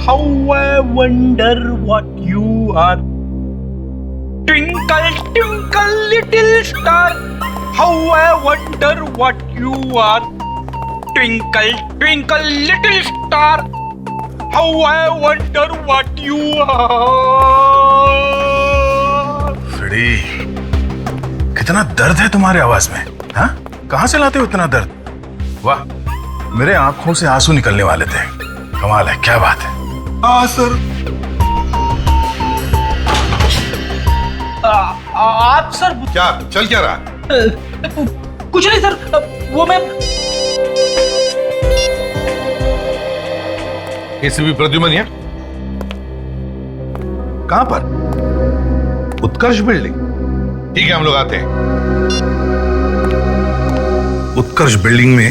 How I wonder what you are. Twinkle, twinkle, little star. How I wonder what you are. Twinkle, twinkle, little star. How I wonder what you are. Freddie, कितना दर्द है तुम्हारे आवाज में, हाँ? कहाँ से लाते हो इतना दर्द? वाह, मेरे आंखों से आंसू निकलने वाले थे। कमाल है, क्या बात है। हाँ सर। आप सर क्या चल क्या रहा? कुछ नहीं सर, वो मैं एसीपी प्रद्युमन है? कहां पर? उत्कर्ष बिल्डिंग। ठीक है, हम लोग आते हैं। उत्कर्ष बिल्डिंग में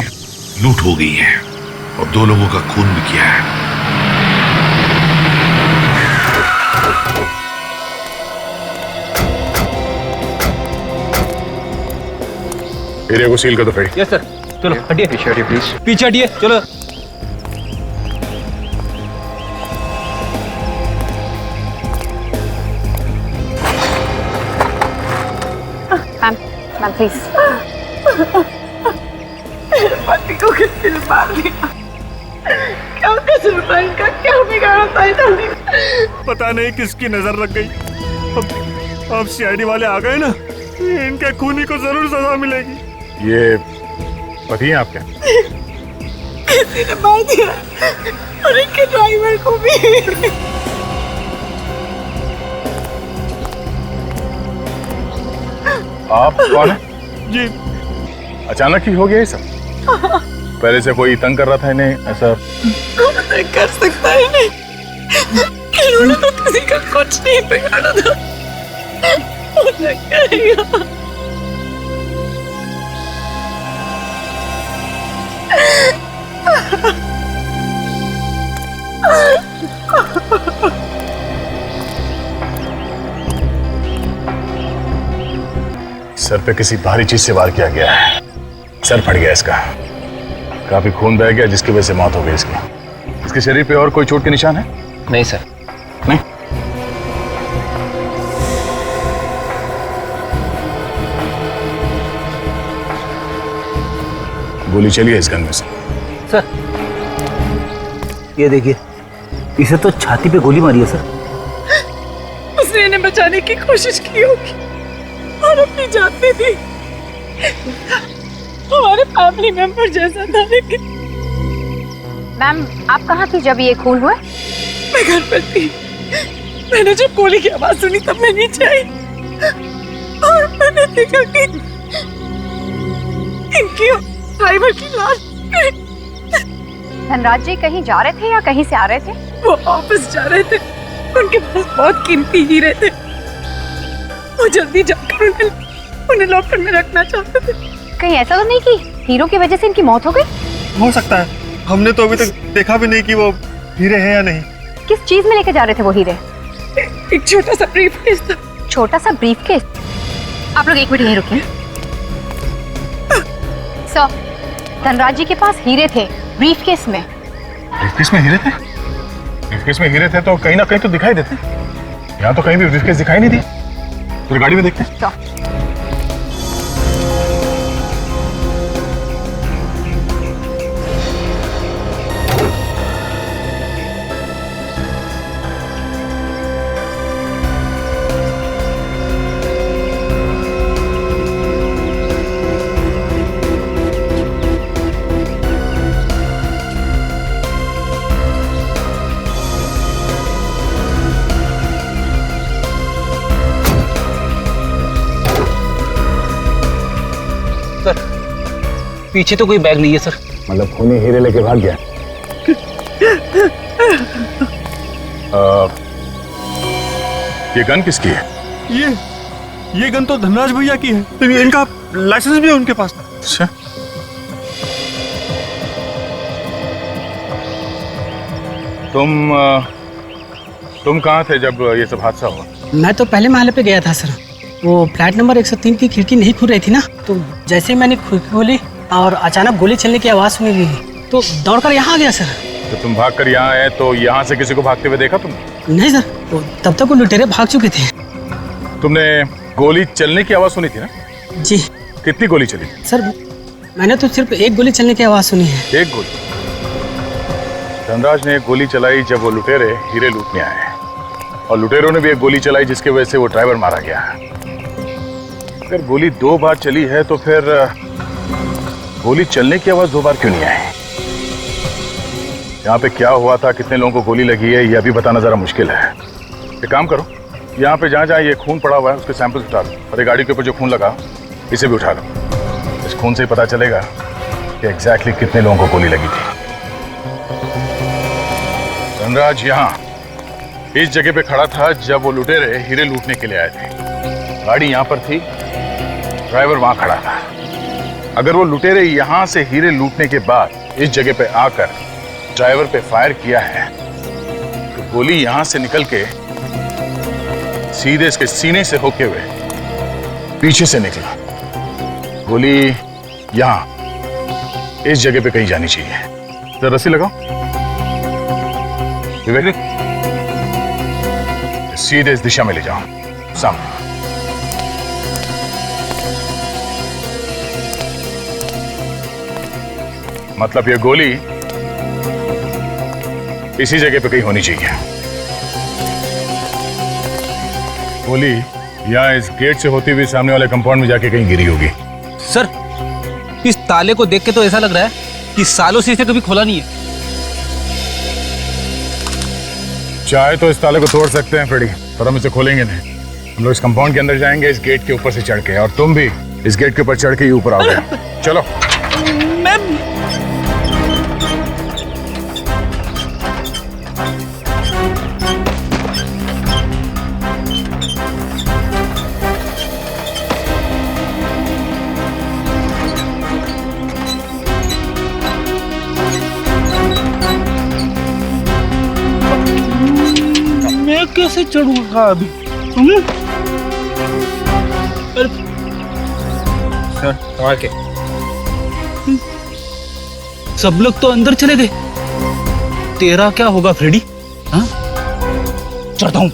लूट हो गई है और 2 लोगों का खून भी किया है। एरिया को सील कर दो फ्रेडी। Yes sir. चलो हटिए, पीछे हटिए प्लीज, पीछे हटिए, चलो। Ma'am please. पति को किसने मार दिया? क्या कसूर था इनका? क्या बिगाड़ा था इन्होंने? पता नहीं किसकी नजर लग गई। अब सीआईडी वाले आ गए ना, इनके खूनी को जरूर सजा मिलेगी। ये पति हैं आपके? किसी ने मार दिया और इनके ड्राइवर को भी। आप कौन है? जी, अचानक ही हो गया ये सब? पहले से कोई तंग कर रहा था इन्हें ऐसा? नहीं कर सकता है नहीं। इन्होंने तो किसी का कुछ नहीं बिगाड़ा था। मुझे कहेगा। सर पे किसी भारी चीज से वार किया गया है। सर फट गया इसका, काफी खून बह गया जिसकी वजह से मौत हो गई इसकी। इसके शरीर पे और कोई चोट के निशान है? नहीं सर। नहीं। गोली चली है इस गन में से। सर ये देखिए, इसे तो छाती पे गोली मारी है सर। उसने इन्हें बचाने की कोशिश की होगी और अपनी जान दे दी। हमारे फैमिली मेंबर जैसा था, लेकिन मैम आप कहाँ थी जब ये खून हुआ? मैं घर पर थी। मैंने जब गोली की आवाज सुनी तब मैं नीचे आई और मैंने देखा कि इनकी ड्राइवर की लाश। धनराज जी कहीं जा रहे थे या कहीं से आ रहे थे? वो ऑफिस जा रहे थे, उनके पास बहुत कीमती हीरे थे। वो जल्दी जाकर उन्हें लॉकर में रखना चाहते थे। कहीं ऐसा तो नहीं कि हीरो की वजह से इनकी मौत हो गई? हो सकता है। हमने तो अभी तक देखा भी नहीं कि वो हीरे हैं या नहीं। किस चीज में लेके जा रहे थे वो हीरे? एक छोटा सा ब्रीफकेस था। छोटा सा ब्रीफकेस? आप लोग एक मिनट यहीं रुकिए। सर, धनराज जी के पास हीरे थे ब्रीफकेस में। ब्रीफकेस में हीरे थे? ब्रीफकेस में हीरे थे तो कहीं ना कहीं तो दिखाई देते। यहाँ तो कहीं भी ब्रीफकेस दिखाई नहीं दी। तो गाड़ी में देखते हैं। तो पीछे तो कोई बैग नहीं है सर। मतलब खूनी हीरे लेके भाग गया। ये गन किसकी है? ये गन तो धनराज भैया की है। तो इनका लाइसेंस भी है उनके पास। अच्छा, तुम कहाँ थे जब ये सब हादसा हुआ? मैं तो पहले महल पे गया था सर। वो फ्लैट नंबर 103 की खिड़की नहीं खुल रही थी ना, तो जैसे मैंने खिड़की खोली और अचानक गोली चलने की आवाज़ सुनी दी तो दौड़कर यहाँ आ गया सर। तो तुम भाग कर यहाँ आए तो यहाँ से किसी को भागते हुए देखा तुमने? नहीं सर, तब तक वो लुटेरे भाग चुके थे। तुमने गोली चलने की आवाज सुनी थी ना? जी कितनी गोली चली? सर, मैंने तो सिर्फ एक गोली चलने की आवाज़ सुनी है। एक गोली? धनराज ने एक गोली चलाई जब वो लुटेरे हीरे लूटने आए, और लुटेरों ने भी एक गोली चलाई जिसकी वजह से वो ड्राइवर मारा गया। अगर गोली 2 बार चली है तो फिर गोली चलने की आवाज 2 बार क्यों नहीं आई? यहाँ पे क्या हुआ था, कितने लोगों को गोली लगी है, यह भी बताना जरा मुश्किल है। एक काम करो, यहाँ पे जहाँ ये खून पड़ा हुआ है उसके सैंपल उठा लो, और ये गाड़ी के ऊपर जो खून लगा इसे भी उठा लो। इस खून से ही पता चलेगा कि एग्जैक्टली कितने लोगों को गोली लगी थी। धनराज यहाँ इस जगह पे खड़ा था जब वो लुटेरे हीरे लूटने के लिए आए थे। गाड़ी यहाँ पर थी, ड्राइवर वहां खड़ा था। अगर वो लुटेरे यहाँ से हीरे लूटने के बाद इस जगह पे आकर ड्राइवर पे फायर किया है तो गोली यहां से निकल के सीधे इसके सीने से होके हुए पीछे से निकला। गोली यहां इस जगह पे कहीं जानी चाहिए। जरा रस्सी लगाओ विवेक, सीधे इस दिशा में ले जाओ, सामने। मतलब ये गोली इसी जगह पे कहीं होनी चाहिए। गोली यहाँ इस गेट से होती हुई सामने वाले कंपाउंड में जाके कहीं गिरी होगी। सर, इस ताले को देख के तो ऐसा लग रहा है कि सालों से इसे कभी खोला नहीं है। चाहे तो इस ताले को तोड़ सकते हैं फ्रेडी, पर हम इसे खोलेंगे नहीं। हम लोग इस कंपाउंड के अंदर जाएंगे इस गेट के ऊपर से चढ़ के, और तुम भी इस गेट के ऊपर चढ़ के ही ऊपर आओगे। चलो। मैं कैसे चढ़ूंगा अभी? सर, संभाल के। सब लोग तो अंदर चले गए, तेरा क्या होगा फ्रेडी? हाँ, चढ़ता हूं।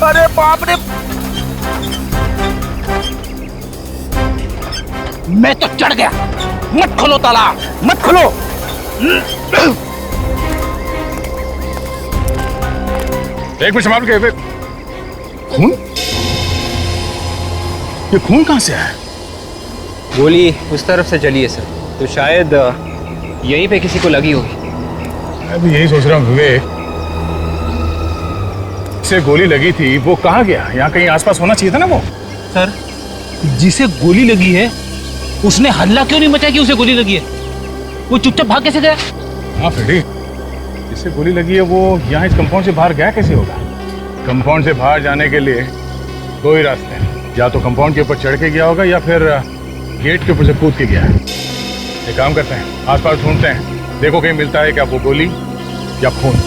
अरे बाप रे, मैं तो चढ़ गया। मत खोलो ताला, मत खोलो। एक मिनट संभाल के। खून? ये खून कहां से आया? गोली उस तरफ से चली है सर, तो शायद यहीं पे किसी को लगी होगी। मैं भी यही सोच रहा हूँ विवेक, से गोली लगी थी वो कहाँ गया? यहाँ कहीं आसपास होना चाहिए था ना वो। सर, जिसे गोली लगी है उसने हल्ला क्यों नहीं मचाया कि उसे गोली लगी है? वो चुपचाप भाग कैसे गया? हाँ फ्रेडी, जिसे गोली लगी है वो यहाँ इस कंपाउंड से बाहर गया कैसे होगा? कंपाउंड से बाहर जाने के लिए 2 ही रास्ते हैं, या तो कंपाउंड के ऊपर चढ़ के गया होगा या फिर गेट के ऊपर से कूद के गया है। एक काम करते हैं, आसपास ढूंढते हैं, देखो कहीं मिलता है क्या वो गोली या खून।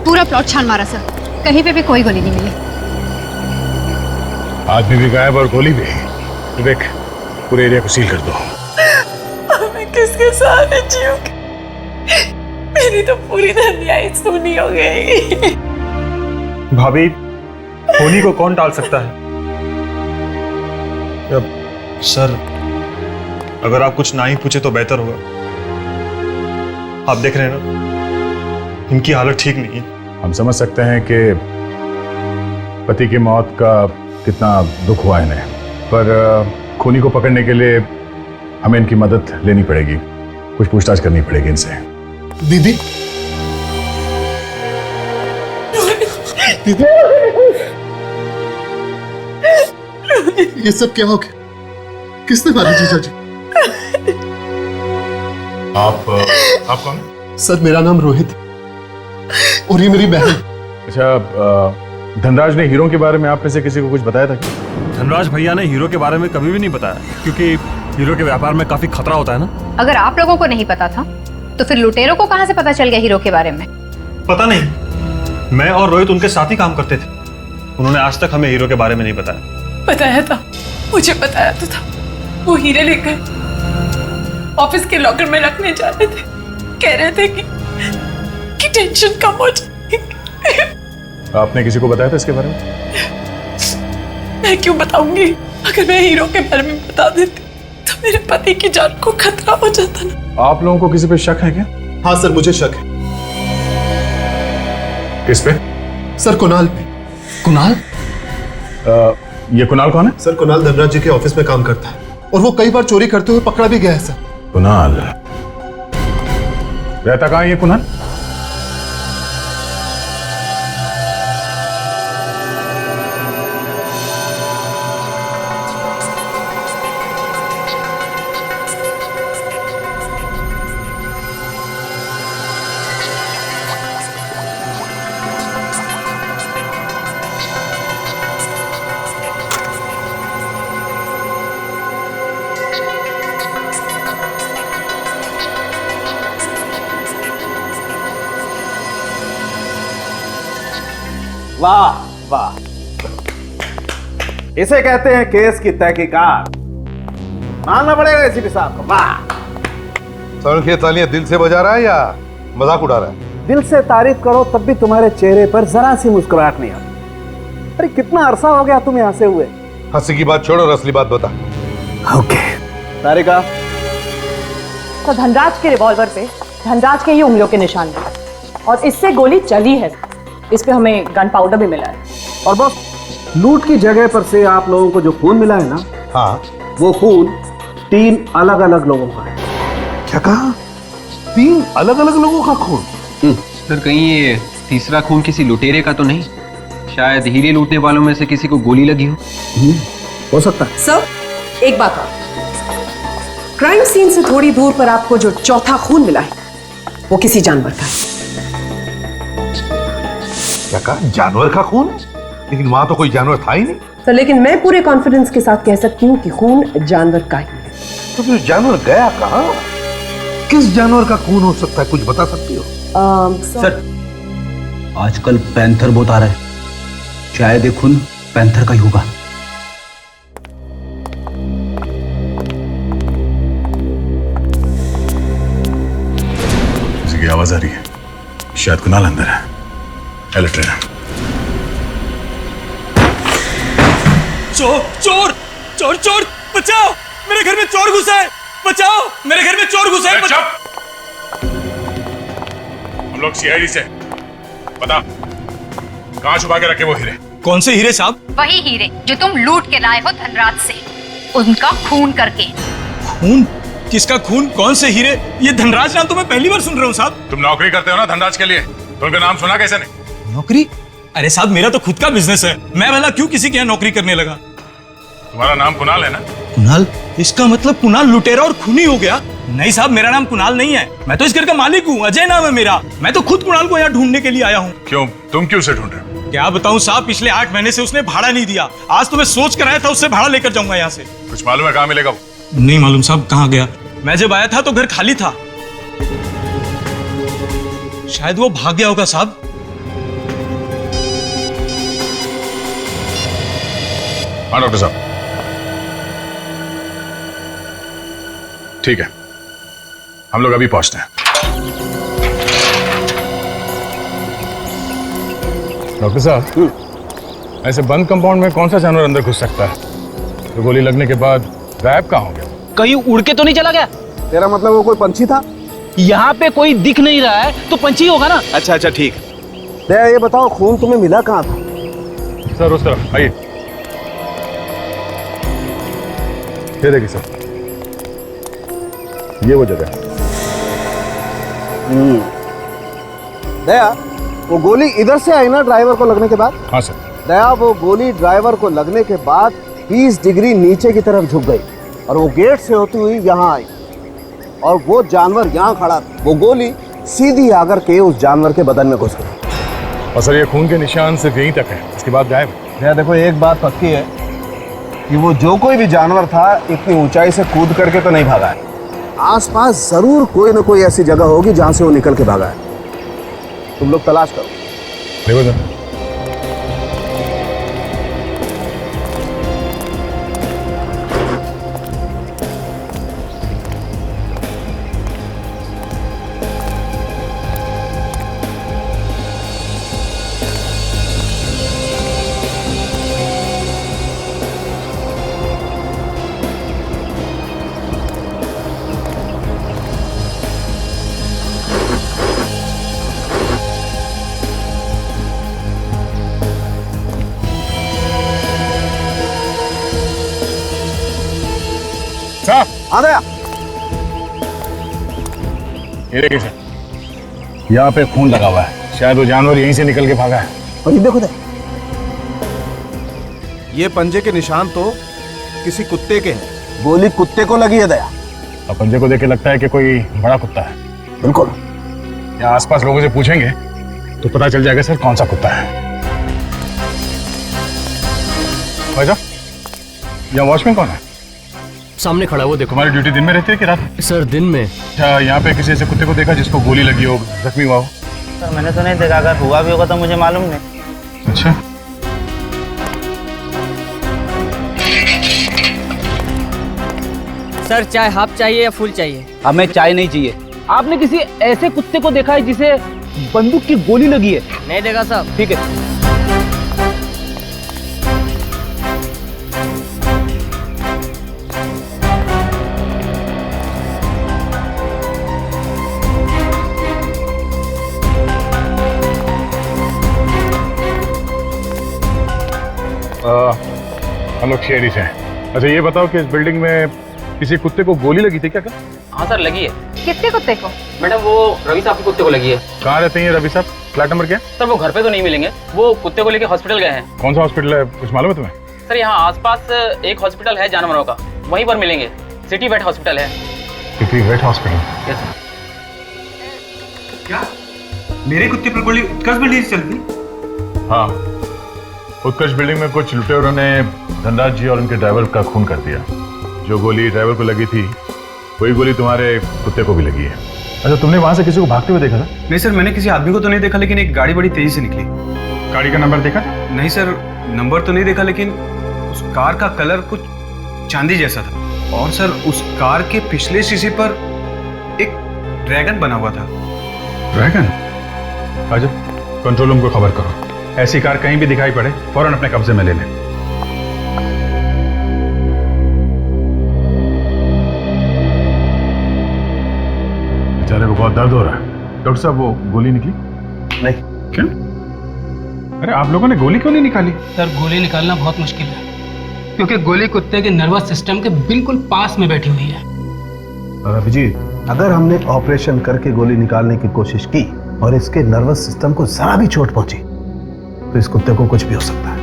पूरा प्लॉट छान मारा सर, कहीं पे भी कोई गोली नहीं मिली। आदमी भी गायब और गोली भी। विवेक, पूरे एरिया को सील कर दो। मैं किसके साथ जीऊंगी? मेरी तो पूरी दुनिया ही सुनी हो गई। भाभी, होनी को कौन टाल सकता है? सर, अगर आप कुछ ना ही पूछे तो बेहतर होगा। आप देख रहे हैं ना, इनकी हालत ठीक नहीं है। हम समझ सकते हैं कि पति की मौत का कितना दुख हुआ इन्हें, पर खूनी को पकड़ने के लिए हमें इनकी मदद लेनी पड़ेगी, कुछ पूछताछ करनी पड़ेगी इनसे। दीदी, दीदी, ये सब क्या हो गया? किसने मारा जीजा जी? आप कौन? सर, मेरा नाम रोहित है और ये मेरी बहन। अच्छा, धनराज ने हीरो के बारे में आप में से किसी को कुछ बताया था क्या? धनराज भैया ने हीरो के बारे में कभी भी नहीं बताया, क्योंकि हीरो के व्यापार में काफी खतरा होता है ना। अगर आप लोगों को नहीं पता था तो फिर लुटेरों को कहां से पता चल गया हीरो के बारे में? पता नहीं, मैं और रोहित उनके साथ ही काम करते थे। उन्होंने आज तक हमें हीरो के बारे में नहीं बताया। बताया था, मुझे बताया तो था। वो हीरे लेकर ऑफिस के लॉकर में रखने जा रहे थे। कह रहे थे कि टेंशन कम हो जाएगी। आपने किसी को बताया था इसके बारे में? मैं क्यों बताऊंगी? अगर मैं हीरो के बारे में बता देती तो मेरे पति की जान को खतरा हो जाता ना। आप लोगों को किसी पे शक है क्या? हाँ सर, मुझे शक है। किस पे? सर, कुणाल पे। कुणाल? ये कुणाल कौन है? सर, कुणाल धनराज जी के ऑफिस में काम करता है और वो कई बार चोरी करते हुए पकड़ा भी गया है सर। कुणाल रहता कहाँ है ये कुणाल? वाह वाह, इसे कहते हैं केस की तहकीकात। मानना पड़ेगा एसीपी साहब को। वाह। सर, ये तालियां दिल से बजा रहा है या मजाक उड़ा रहा है? दिल से तारीफ करो तब भी तुम्हारे चेहरे पर जरा सी मुस्कुराहट नहीं आती। अरे कितना अरसा हो गया तुम यहाँ से हुए? हंसी की बात छोड़ और असली बात बता। ओके तारिका। तो धनराज के रिवॉल्वर पे धनराज के ही उंगलियों के निशान हैं और इससे गोली चली है। इस पे हमें गन पाउडर भी मिला है। और बस लूट की जगह पर से आप लोगों को जो खून मिला है ना, हाँ, वो खून 3 अलग अलग लोगों का है। क्या कहा? 3 अलग अलग लोगों का खून? सर, कहीं ये तीसरा खून किसी लुटेरे का तो नहीं? शायद हीरे लूटने वालों में से किसी को गोली लगी हो सकता है। सर, एक बात और, क्राइम सीन से थोड़ी दूर पर आपको जो चौथा खून मिला है वो किसी जानवर का है। क्या कहा? जानवर का खून? लेकिन वहां तो कोई जानवर था ही नहीं। तो लेकिन मैं पूरे कॉन्फिडेंस के साथ कह सकती हूँ कि खून जानवर का ही है। तो फिर जानवर गया कहाँ? किस जानवर का खून हो सकता है, कुछ बता सकती हो? सर, आजकल पैंथर बहुत आ रहा है, शायद ये खून पैंथर का ही होगा। किसी की आवाज आ रही है, शायद कुणाल अंदर है। ट्रेन। चोर चोर चोर चोर, बचाओ, मेरे घर में चोर घुसा है, बचाओ, मेरे घर में चोर घुसा है। चुप! हम लोग सीआईडी से। बता, कहां छुपा के रखे वो हीरे? कौन से हीरे साहब? वही हीरे जो तुम लूट के लाए हो धनराज से, उनका खून करके। खून? किसका खून? कौन से हीरे? ये धनराज नाम तो मैं पहली बार सुन रहा हूँ साहब। तुम नौकरी करते हो ना धनराज के लिए, तो उनका नाम सुना कैसे नहीं? नौकरी? अरे साहब, मेरा तो खुद का बिजनेस है, मैं भला क्यों किसी के यहाँ नौकरी करने लगा? तुम्हारा नाम कुणाल है ना? कुणाल? इसका मतलब कुणाल लुटेरा और खूनी हो गया? नहीं साहब, मेरा नाम कुणाल नहीं है, मैं तो इस घर का मालिक हूँ, अजय नाम है मेरा। मैं तो खुद कुणाल को यहाँ ढूंढने के लिए आया हूँ। क्यों? तुम क्यों उसे ढूंढ रहे हो? क्या बताऊँ साहब, पिछले 8 महीने से उसने भाड़ा नहीं दिया। आज तो मैं सोच कर आया था उससे भाड़ा लेकर जाऊंगा यहाँ से। कुछ मालूम है कहाँ मिलेगा वो? नहीं मालूम साहब, कहाँ गया? मैं जब आया था तो घर खाली था, शायद वो भाग गया होगा साहब। हाँ डॉक्टर साहब, ठीक है, हम लोग अभी पहुंचते हैं। डॉक्टर साहब, ऐसे बंद कंपाउंड में कौन सा जानवर अंदर घुस सकता है तो गोली लगने के बाद गायब कहाँ हो गया? कहीं उड़ के तो नहीं चला गया? तेरा मतलब वो कोई पंछी था? यहाँ पे कोई दिख नहीं रहा है तो पंछी होगा ना। अच्छा ठीक, दया ये बताओ खून तुम्हें मिला कहाँ था? सर उस तरफ आइए। ये देखिए सर, ये वो जगह है। दया वो गोली इधर से आई ना ड्राइवर को लगने के बाद? हाँ सर। दया वो गोली ड्राइवर को लगने के बाद 20 डिग्री नीचे की तरफ झुक गई और वो गेट से होती हुई यहाँ आई और वो जानवर यहाँ खड़ा था। वो गोली सीधी आकर के उस जानवर के बदन में घुस गई। और सर ये खून के निशान सिर्फ यहीं तक है, इसके बाद गायब। दया देखो एक बात पक्की है कि वो जो कोई भी जानवर था इतनी ऊंचाई से कूद करके तो नहीं भागा है। आसपास जरूर कोई ना कोई ऐसी जगह होगी जहां से वो निकल के भागा है। तुम लोग तलाश करो। देखो सर, आ गया। ये देखिए सर, यहाँ पे खून लगा हुआ है, शायद वो जानवर यहीं से निकल के भागा है। और ये देखो दे। ये पंजे के निशान तो किसी कुत्ते के हैं। गोली कुत्ते को लगी है दया। और पंजे को देख के लगता है कि कोई बड़ा कुत्ता है। बिल्कुल। यहाँ आसपास लोगों से पूछेंगे तो पता चल जाएगा सर कौन सा कुत्ता है। भाई साहब, यहाँ वॉचमैन कौन है? सामने खड़ा वो देखो। तुम्हारी ड्यूटी दिन में रहती है कि रात में? सर दिन में। अच्छा, यहाँ पे किसी ऐसे कुत्ते को देखा जिसको गोली लगी हो, जख्मी हुआ हो? सर मैंने तो नहीं देखा, अगर हुआ भी होगा तो मुझे मालूम नहीं। अच्छा, सर चाय हाफ चाहिए या फुल चाहिए? हमें चाय नहीं चाहिए। आपने किसी ऐसे कुत्ते को देखा है जिसे बंदूक की गोली लगी है? नहीं देखा साहब। ठीक है। हम लोग शेरी से हैं। अच्छा ये बताओ कि इस बिल्डिंग में किसी कुत्ते को गोली लगी थी क्या? हाँ सर लगी है। कितने कुत्ते को? मैडम वो रवि साहब के कुत्ते को लगी है। कहाँ रहते हैं रवि साहब? फ्लैट नंबर क्या? सर वो घर पे तो नहीं मिलेंगे, वो कुत्ते को लेके हॉस्पिटल गए हैं। कौन सा हॉस्पिटल है, कुछ मालूम है तुम्हें? सर यहाँ आसपास एक हॉस्पिटल है जानवरों का, वहीं पर मिलेंगे। सिटी वेट हॉस्पिटल है। City vet hospital? Yes sir. क्या मेरे कुत्ते पर गोली उत्कर्ष बिल्डिंग से चलती? हाँ, उत्कर्ष बिल्डिंग में कुछ लुटेरों ने धनराज जी और उनके ड्राइवर का खून कर दिया। जो गोली ड्राइवर को लगी थी वही गोली तुम्हारे कुत्ते को भी लगी है। अच्छा, तुमने वहां से किसी को भागते हुए देखा था? नहीं सर, मैंने किसी आदमी को तो नहीं देखा, लेकिन एक गाड़ी बड़ी तेजी से निकली। गाड़ी का नंबर देखा? नहीं सर, नंबर तो नहीं देखा, लेकिन उस कार का कलर कुछ चांदी जैसा था। और सर उस कार के पिछले शीशे पर एक ड्रैगन बना हुआ था। ड्रैगन? अच्छा, कंट्रोल रूम को खबर करो, ऐसी कार कहीं भी दिखाई पड़े फौरन अपने कब्जे में ले लें। बेचारे को बहुत दर्द हो रहा है। डॉक्टर साहब वो गोली निकली? नहीं। क्यों? अरे आप लोगों ने गोली क्यों नहीं निकाली? सर गोली निकालना बहुत मुश्किल है, क्योंकि गोली कुत्ते के नर्वस सिस्टम के बिल्कुल पास में बैठी हुई है। अभिजीत, अगर हमने ऑपरेशन करके गोली निकालने की कोशिश की और इसके नर्वस सिस्टम को जरा भी चोट पहुंची तो इस कुत्ते को कुछ भी हो सकता है।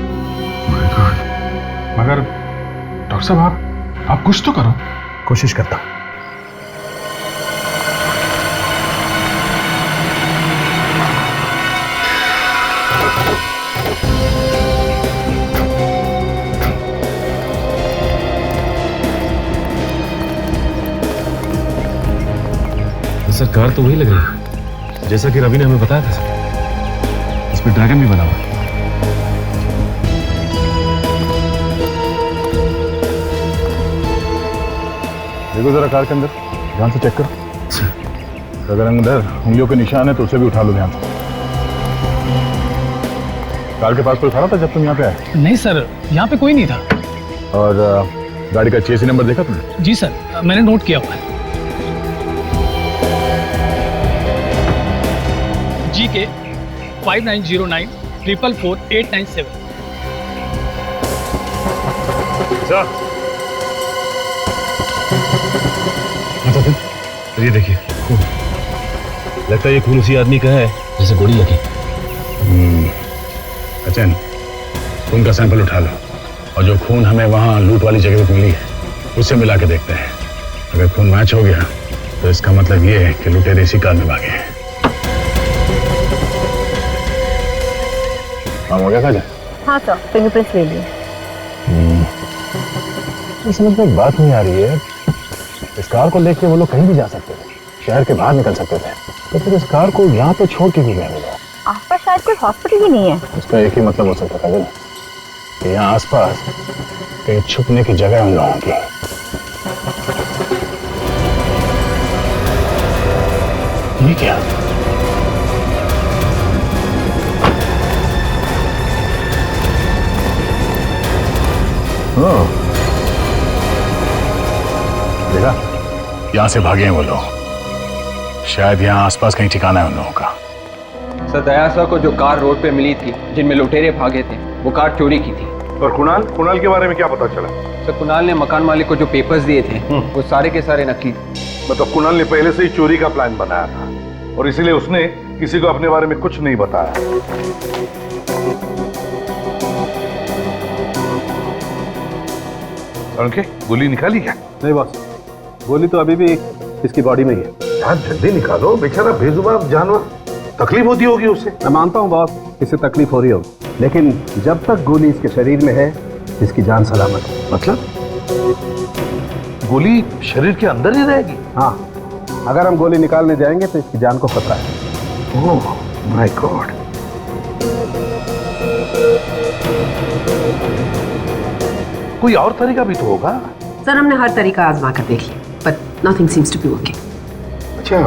मगर डॉक्टर साहब आप कुछ तो करो। कोशिश करता हूं। सरकार तो वही लग रही है जैसा कि रवि ने हमें बताया था सर। इस पे ड्रैगन भी बना हुआ है। देखो जरा कार के अंदर ध्यान से चेक करो। अगर अंदर उंगलियों के निशान है तो उसे भी उठा लो ध्यान से। कार के पास कोई खड़ा था जब तुम यहाँ पे आए? नहीं सर, यहाँ पे कोई नहीं था। और गाड़ी का चेसी नंबर देखा तुमने? जी सर, मैंने नोट किया हुआ है। GK 5909444897। सर अच्छा सर, ये देखिए खून। लगता है ये खून उसी आदमी का है जिसे गोली लगी। अचन, खून का सैंपल उठा लो और जो खून हमें वहां लूट वाली जगह पे मिली है उससे मिला के देखते हैं। अगर खून मैच हो गया तो इसका मतलब ये है कि लुटेरे इसी कार में भागे हैं। काम हो गया काजल? हाँ सर, फिंगरप्रिंट्स ले लिए। समझ में एक बात नहीं आ रही है, इस कार को लेके वो लोग कहीं भी जा सकते थे, शहर के बाहर निकल सकते थे, तो फिर इस कार को यहाँ पे छोड़ के क्यों गए वो लोग? आसपास शायद कोई हॉस्पिटल ही नहीं है। उसका एक ही मतलब हो सकता है काजल, कि यहाँ आसपास कहीं छुपने की जगह उन लोगों की। ये क्या? देखा, यहां से भागे हैं वो लोग। शायद यहाँ आसपास कहीं ठिकाना है उन लोगों का। सर, दया सर को जो कार रोड पे मिली थी जिनमें लुटेरे भागे थे, वो कार चोरी की थी। और कुणाल के बारे में क्या पता चला? सर, कुणाल ने मकान मालिक को जो पेपर्स दिए थे वो सारे के सारे नकली। मतलब कुणाल ने पहले से ही चोरी का प्लान बनाया था और इसीलिए उसने किसी को अपने बारे में कुछ नहीं बताया। उनके गोली निकाली क्या? नहीं बॉस, गोली तो अभी भी इसकी बॉडी में ही है। यार जल्दी निकालो, बेचारा बेजुबान जानवर, तकलीफ होती होगी उसे। मैं मानता हूँ बॉस, इससे तकलीफ हो रही होगी, लेकिन जब तक गोली इसके शरीर में है इसकी जान सलामत है। मतलब गोली शरीर के अंदर ही रहेगी? हाँ, अगर हम गोली निकालने जाएंगे तो इसकी जान को खतरा है। Oh my God. कोई और तरीका भी तो होगा। सर, हमने हर तरीका आजमा कर देख लिया, but nothing seems to be working. अच्छा,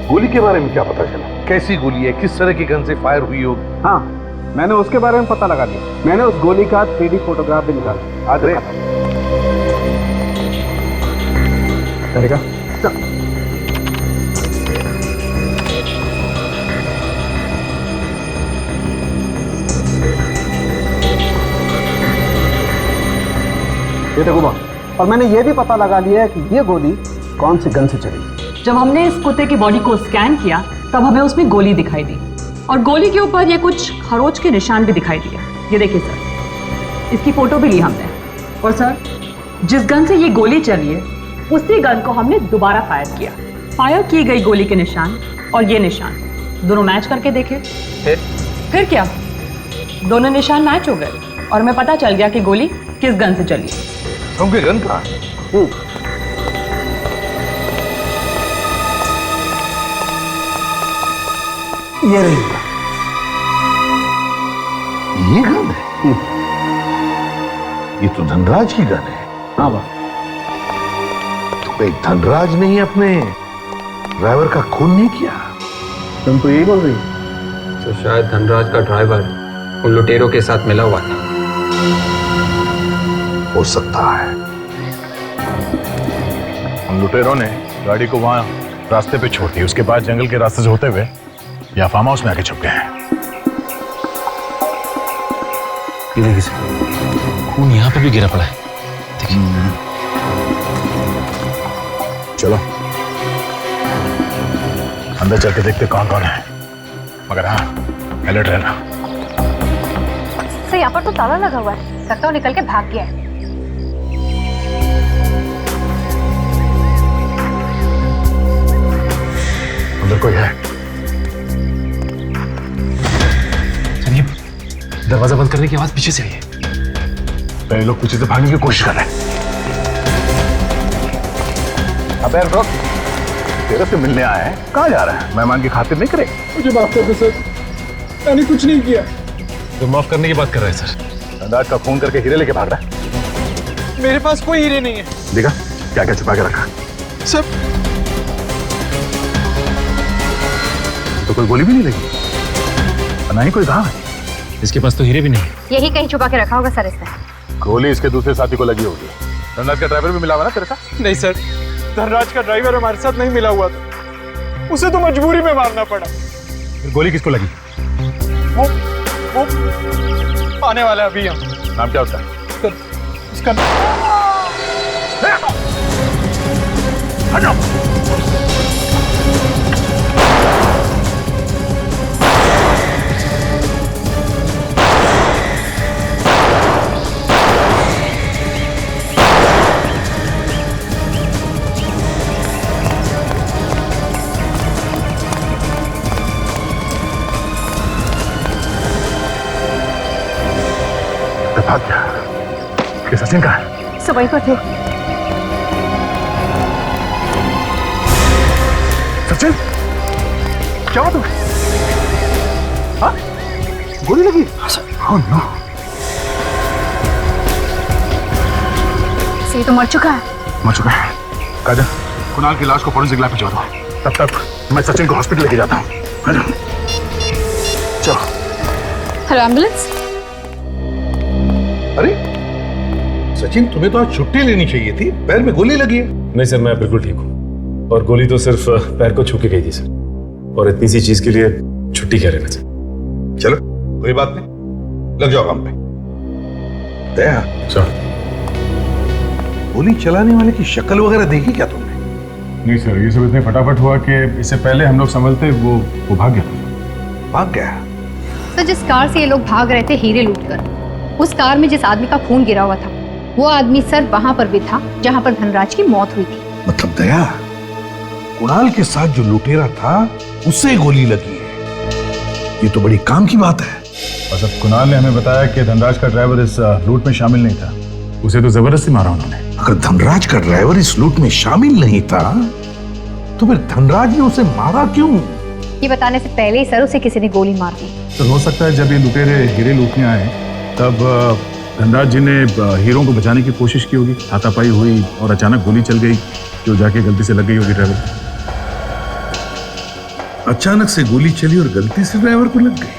गोली के बारे में क्या पता चला? कैसी गोली है, किस तरह की गन से फायर हुई होगी? हाँ, मैंने उसके बारे में पता लगा लिया। मैंने उस गोली का 3D फोटोग्राफ भी निकाला। आज करेगा ये देखो बॉस, और मैंने ये भी पता लगा लिया है कि ये गोली कौन सी गन से चली। जब हमने इस कुत्ते की बॉडी को स्कैन किया तब हमें उसमें गोली दिखाई दी, और गोली के ऊपर ये कुछ खरोच के निशान भी दिखाई दिए। ये देखिए सर, इसकी फोटो भी ली हमने। और सर, जिस गन से ये गोली चली है उसी गन को हमने दोबारा फायर किया। फायर की गई गोली के निशान और ये निशान दोनों मैच करके देखे। फिर क्या, दोनों निशान मैच हो गए और हमें पता चल गया कि गोली किस गन से चली। उनके गन कहाँ? ये रही। ये गन है? ये तो धनराज की गन है। हाँ बॉस। तो भाई धनराज ने ही अपने ड्राइवर का खून नहीं किया? तुम तो यही बोल रही हो? तो शायद धनराज का ड्राइवर उन लुटेरों के साथ मिला हुआ था। हो सकता है। उन लुटेरों ने गाड़ी को वहां रास्ते पे छोड़ दी, उसके बाद जंगल के रास्ते से होते हुए या फार्म हाउस में आके छुप गए हैं। ये देखिए सर, खून यहाँ पे भी गिरा पड़ा है। देखिए। चलो अंदर चल के देखते कौन कौन है, मगर हाँ अलर्ट रहना। सर, यहाँ पर तो ताला लगा हुआ है, लगता है निकल के भाग गया है। अंदर कोई है? सुनिए, दरवाजा बंद करने की आवाज पीछे से आई है। तो ये लोग पीछे से भागने की कोशिश कर रहे हैं। अबे रुक, तेरे से मिलने आए हैं, कहाँ जा रहा है? मेहमान की खातिर नहीं करे? मुझे माफ कर दो सर, मैंने कुछ नहीं किया। तो माफ करने की बात कर रहा है सर। धनराज का खून करके हीरे लेके भाग रहा है। मेरे पास कोई हीरे नहीं है। देखा क्या क्या छुपा के रखा? सर, तो कोई गोली भी नहीं लगी, ना ही कोई घाव है। इसके पास तो हीरे भी नहीं है। यही कहीं छुपा के रखा होगा सर इसने। गोली इसके दूसरे साथी को लगी होगी। धनराज का ड्राइवर भी मिला हुआ ना तेरे साथ? नहीं सर, धनराज का ड्राइवर हमारे साथ नहीं मिला हुआ था, उसे तो मजबूरी में मारना पड़ा। फिर गोली किसको लगी? वो आने वाला है अभी। हम नाम क्या होता है इसका? हटो। भाग गया। ये सचिन कहाँ है? सब वहीं पर थे। सचिन, क्या हुआ तुम्हें? हाँ? गोली लगी? Oh no! से तो मर चुका है। मर चुका है। काजल, कुणाल की लाश को फोरेंसिक लैब भिजवा दो। तब तक मैं सचिन को हॉस्पिटल लेके जाता हूँ। चलो। Hello ambulance. अरे सचिन, तुम्हें तो आज छुट्टी लेनी चाहिए थी। पैर में गोली लगी है। नहीं सर, मैं बिल्कुल ठीक हूँ। और गोली तो सिर्फ पैर को छू के गई थी सर। और इतनी सी चीज के लिए छुट्टी क्या लेना सर? चलो कोई बात नहीं, लग जाओ काम पे। दया सर, गोली चलाने वाले की शक्ल वगैरह देखी क्या तुमने? नहीं सर, ये सब इतने फटाफट हुआ कि इससे पहले हम लोग संभलते वो भाग गया। भाग गया? सर, जिस कार से ये लोग भाग रहे थे हीरे लूटकर, उस कार में जिस आदमी का खून गिरा हुआ था, वो आदमी सर वहां पर भी था जहां पर धनराज की मौत हुई थी। मतलब दया, कुणाल के साथ जो लुटेरा था उससे गोली लगी है। ये तो बड़ी काम की बात है। और सब कुणाल ने हमें बताया कि धनराज का ड्राइवर इस लूट में शामिल नहीं था। उसे तो जबरदस्ती मारा उन्होंने। अगर धनराज का ड्राइवर इस लूट में शामिल नहीं था तो फिर धनराज ने उसे मारा क्यों? ये बताने से पहले ही सर उसे किसी ने गोली मार दी। तो हो सकता है जब ये लुटेरे हीरे लूटने आए तब धनराज जी ने हीरों को बचाने की कोशिश की होगी, हाथापाई हुई और अचानक गोली चल गई जो जाके गलती से लग गई होगी ड्राइवर को। अचानक से गोली चली और गलती से ड्राइवर को लग गई।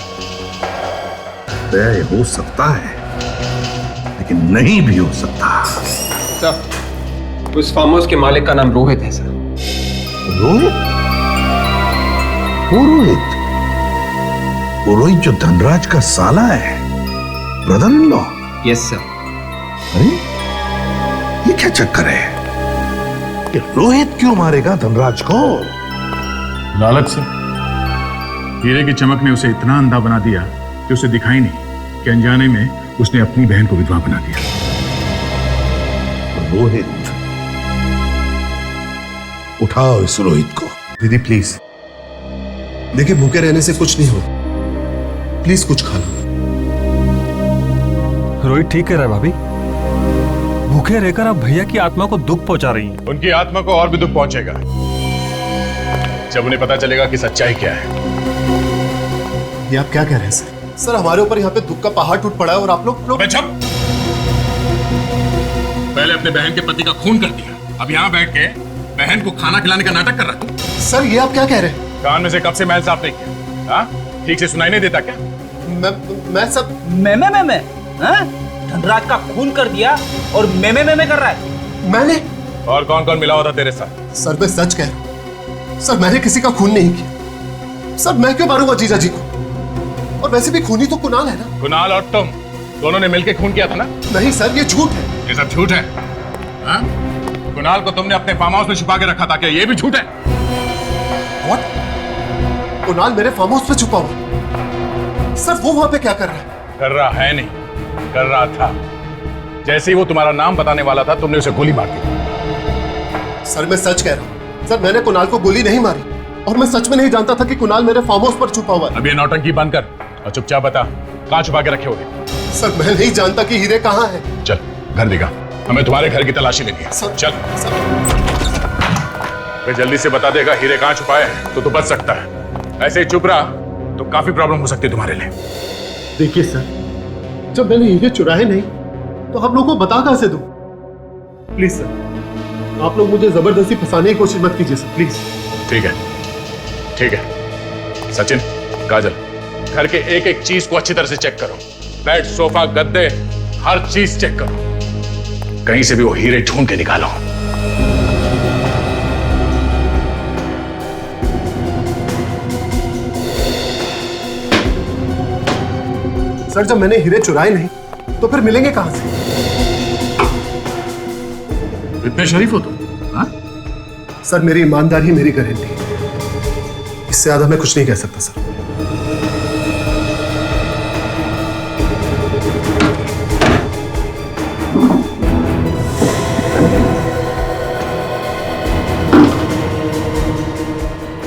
तय हो सकता है, लेकिन नहीं भी हो सकता। सर, उस फार्म हाउस के मालिक का नाम रोहित है सर। रोहित? वो रोहित? वो रोहित जो धनराज का साला है, brother in law? Yes sir. अरे ये क्या चक्कर है? ये रोहित क्यों मारेगा धनराज को? लालच से। हीरे की चमक ने उसे इतना अंधा बना दिया कि उसे दिखाई नहीं कि अनजाने में उसने अपनी बहन को विधवा बना दिया। रोहित, उठाओ इस रोहित को। दीदी प्लीज, देखिए भूखे रहने से कुछ नहीं होता, प्लीज कुछ खा लो। रोहित ठीक कह रहा है भाभी। भूखे रहकर आप भैया की आत्मा को दुख पहुंचा रही हैं। उनकी आत्मा को और भी दुख पहुंचेगा जब उन्हें पता चलेगा कि सच्चाई क्या है। ये आप क्या कह रहे हैं सर? सर, हमारे ऊपर यहाँ पे दुख का पहाड़ टूट पड़ा है और आप लोग पहले अपने बहन के पति का खून कर दिया, अब यहाँ बैठ के बहन को खाना खिलाने का नाटक कर रहा तू। सर, ये आप क्या कह रहे हैं? कान में से कब से मैल साफ नहीं किया? हाँ? ठीक से सुनाई नहीं देता क्या? मैं सब मैं धनराज का खून कर दिया और मैं कर रहा है। मैंने? और कौन कौन मिला हुआ था तेरे साथ? सर, मैं सच कह रहा हूं। सर, मैंने किसी का खून नहीं किया। सर, मैं क्यों मारूंगा जीजा जी को? और वैसे भी खूनी तो कुणाल है ना। कुणाल और तुम दोनों ने मिलकर खून किया था ना? नहीं सर, ये झूठ है। ये सब झूठ है। हाँ? कुणाल को तुमने अपने फार्म हाउस में छुपा के रखा था, क्या ये भी झूठ है? What? कुणाल मेरे फार्म हाउस पे छुपा हुआ? सर, वो वहां पे क्या कर रहा है? कर रहा है नहीं, कर रहा था। जैसे ही वो तुम्हारा नाम बताने वाला था तुमने उसे गोली मार दी। सर, मैं सच कह रहा हूँ। सर, मैंने कुणाल को गोली नहीं मारी और मैं सच में नहीं जानता था कि कुणाल मेरे फार्म हाउस पर छुपा हुआ है। अब ये नौटंकी बंद कर और चुपचाप बता कहाँ छुपा के रखे होगे? सर, मैं नहीं जानता कि हीरे कहाँ है। चल घर दिखा, हमें तुम्हारे घर की तलाशी लेनी है। चल वे जल्दी से बता देगा हीरे कहाँ छुपाए हैं तो तू बच सकता है। ऐसे ही चुप रहा तो काफी प्रॉब्लम हो सकती है तुम्हारे लिए। देखिए सर, जब मैंने हीरे चुराए नहीं तो आप लोगों को बता कहां से दूं? प्लीज सर, आप लोग मुझे जबरदस्ती फंसाने की कोशिश मत कीजिए सर, प्लीज। ठीक है, ठीक है। सचिन, काजल, घर के एक एक चीज को अच्छी तरह से चेक करो। बेड, सोफा, गद्दे, हर चीज चेक करो। कहीं से भी वो हीरे ढूंढ के निकालो। सर जब मैंने हीरे चुराए नहीं तो फिर मिलेंगे कहां से? इतने शरीफ हो तुम? हाँ? सर मेरी ईमानदारी मेरी गारंटी, इससे ज्यादा मैं कुछ नहीं कह सकता सर।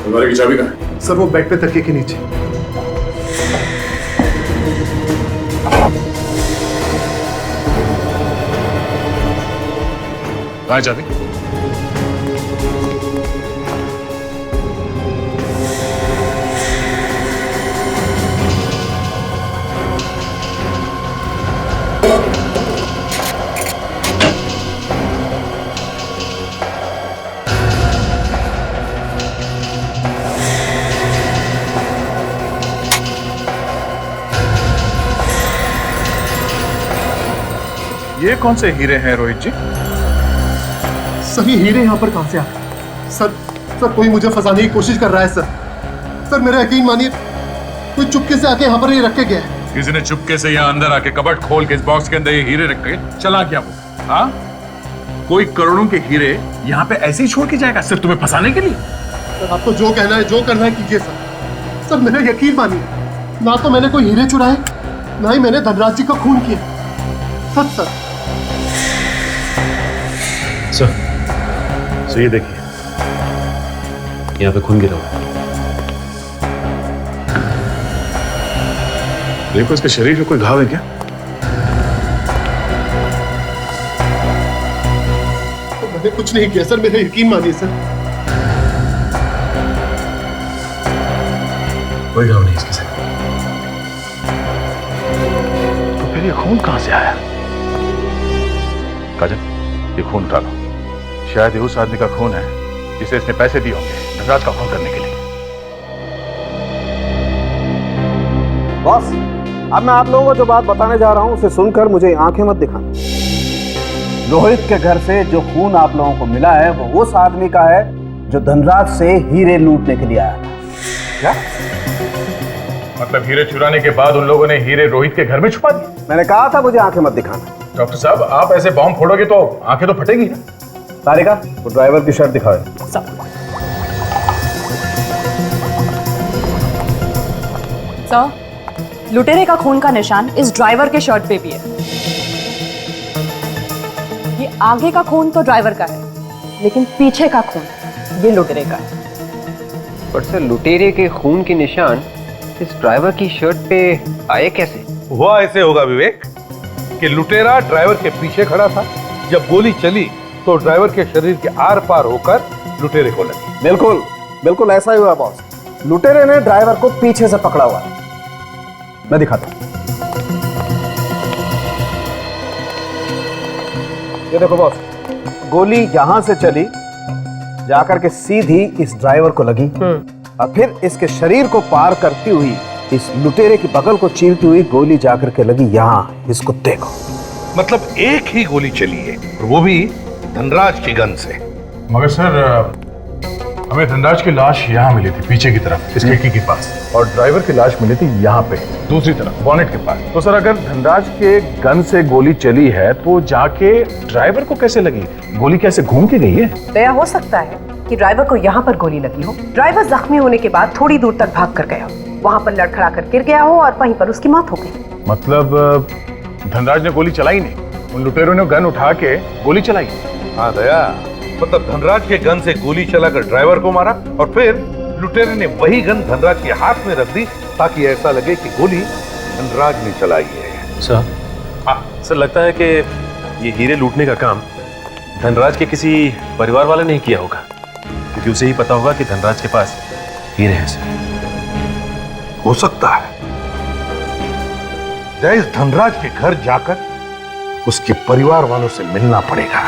अलमारी की चाबी कहाँ है? सर वो बेड पे तकिए के नीचे। कहाँ है चाबी? ये कौन से हीरे हैं रोहित जी? सर ये हीरे यहाँ पर कहां से आ गए? सर कोई मुझे फंसाने की कोशिश कर रहा है सर मेरा यकीन मानिए, कोई चुपके से आके यहाँ पर ये रख के गया है। किसी ने चुपके से यहाँ अंदर आके कबर्ड खोल के इस बॉक्स के अंदर ये हीरे रख के चला गया वो? हाँ? कोई करोड़ों के हीरे यहाँ पे ऐसे ही छोड़ के जाएगा सिर्फ तुम्हें फंसाने के लिए? सर आपको जो कहना है जो करना है कीजिए सर मेरा यकीन मानिए, ना तो मैंने कोई हीरे चुराए ना ही मैंने धनराज जी का खून किया। सर सर ये देखिए, यहाँ पे खून गिरा हुआ। देखो इसके शरीर में कोई घाव है क्या? तो मैंने कुछ नहीं किया सर, मेरा यकीन मानिए सर। कोई घाव नहीं इसके सर। तो फिर ये खून कहां से आया? काजल, ये खून उठा लो। शायद ये उस आदमी का खून है जिसे इसने पैसे दिए होंगे धनराज का खून करने के लिए। बॉस, अब मैं आप लोगों को जो बात बताने जा रहा हूं उसे सुनकर मुझे आंखें मत दिखाना। रोहित के घर से जो खून आप लोगों को मिला है वो उस आदमी का है जो धनराज से हीरे लूटने के लिए आया था। क्या मतलब? हीरे चुराने के बाद उन लोगों ने हीरे रोहित के घर में छुपा दिए? मैंने कहा था मुझे आंखें मत दिखाना। डॉक्टर साहब, आप ऐसे बॉम्ब फोड़ोगे तो आंखें तो फटेगी ना। तारिका, वो ड्राइवर की शर्ट दिखाओ। सर, लुटेरे का खून का निशान इस ड्राइवर के शर्ट पे भी है। ये आगे का खून तो ड्राइवर का है, लेकिन पीछे का खून ये लुटेरे का है। पर सर, लुटेरे के खून के निशान इस ड्राइवर की शर्ट पे आए कैसे? हुआ ऐसे होगा विवेक कि लुटेरा ड्राइवर के पीछे खड़ा था, जब गोली चली तो ड्राइवर के शरीर के आर पार होकर लुटेरे को लगी। बिल्कुल बिल्कुल ऐसा ही हुआ बॉस। लुटेरे ने ड्राइवर को पीछे से पकड़ा हुआ है। मैं दिखाता हूं। ये देखो बॉस, गोली यहां से चली जाकर के सीधी इस ड्राइवर को लगी और फिर इसके शरीर को पार करती हुई इस लुटेरे की बगल को चीरती हुई गोली जाकर के लगी यहां इस कुत्ते को। मतलब एक ही गोली चली है, और वो भी धनराज की गन से। मगर सर, हमें धनराज की लाश यहाँ मिली थी पीछे की तरफ, इस खिड़की के पास, और ड्राइवर की लाश मिली थी यहाँ पे दूसरी तरफ बॉनेट के पास। तो सर, अगर धनराज के गन से गोली चली है तो जाके ड्राइवर को कैसे लगी? गोली कैसे घूम के गई है? दया हो सकता है कि ड्राइवर को यहाँ पर गोली लगी हो, ड्राइवर जख्मी होने के बाद थोड़ी दूर तक भाग कर गया हो, वहां पर लड़खड़ा कर गिर गया हो और वहीं पर उसकी मौत हो गई। मतलब धनराज ने गोली चलाई नहीं, उन लुटेरों ने गन उठा के गोली चलाई। हाँ दया, मतलब धनराज के गन से गोली चलाकर ड्राइवर को मारा और फिर लुटेरे ने वही गन धनराज के हाथ में रख दी ताकि ऐसा लगे कि गोली धनराज ने चलाई है। सर लगता है कि ये हीरे लूटने का काम धनराज के किसी परिवार वाले ने किया होगा, क्योंकि उसे ही पता होगा कि धनराज के पास हीरे हैं। सर हो सकता है इस धनराज के घर जाकर उसके परिवार वालों से मिलना पड़ेगा।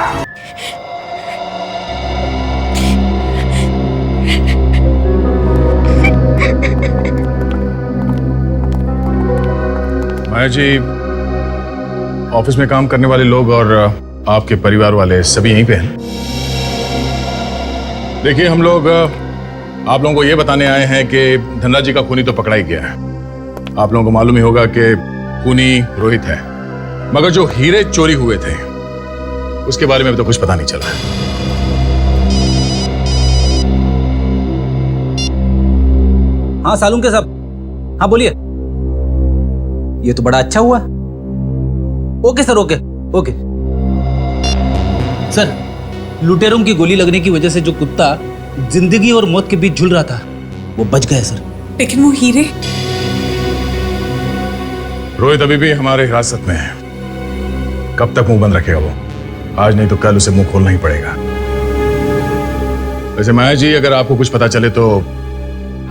माया जी, ऑफिस में काम करने वाले लोग और आपके परिवार वाले सभी यहीं पे हैं। देखिए, हम लोग आप लोगों को ये बताने आए हैं कि धनराज जी का खूनी तो पकड़ा ही गया है। आप लोगों को मालूम ही होगा कि खूनी रोहित है, मगर जो हीरे चोरी हुए थे उसके बारे में अभी तो कुछ पता नहीं चला। हाँ सालुंके साहब, हाँ बोलिए। ये तो बड़ा अच्छा हुआ। Okay sir, okay okay sir. लुटेरों की गोली लगने की वजह से जो कुत्ता जिंदगी और मौत के बीच झूल रहा था वो बच गया सर। लेकिन वो हीरे? रोहित अभी भी हमारे हिरासत में है। कब तक मुंह बंद रखेगा वो? आज नहीं तो कल उसे मुंह खोलना ही पड़ेगा। वैसे माया जी, अगर आपको कुछ पता चले तो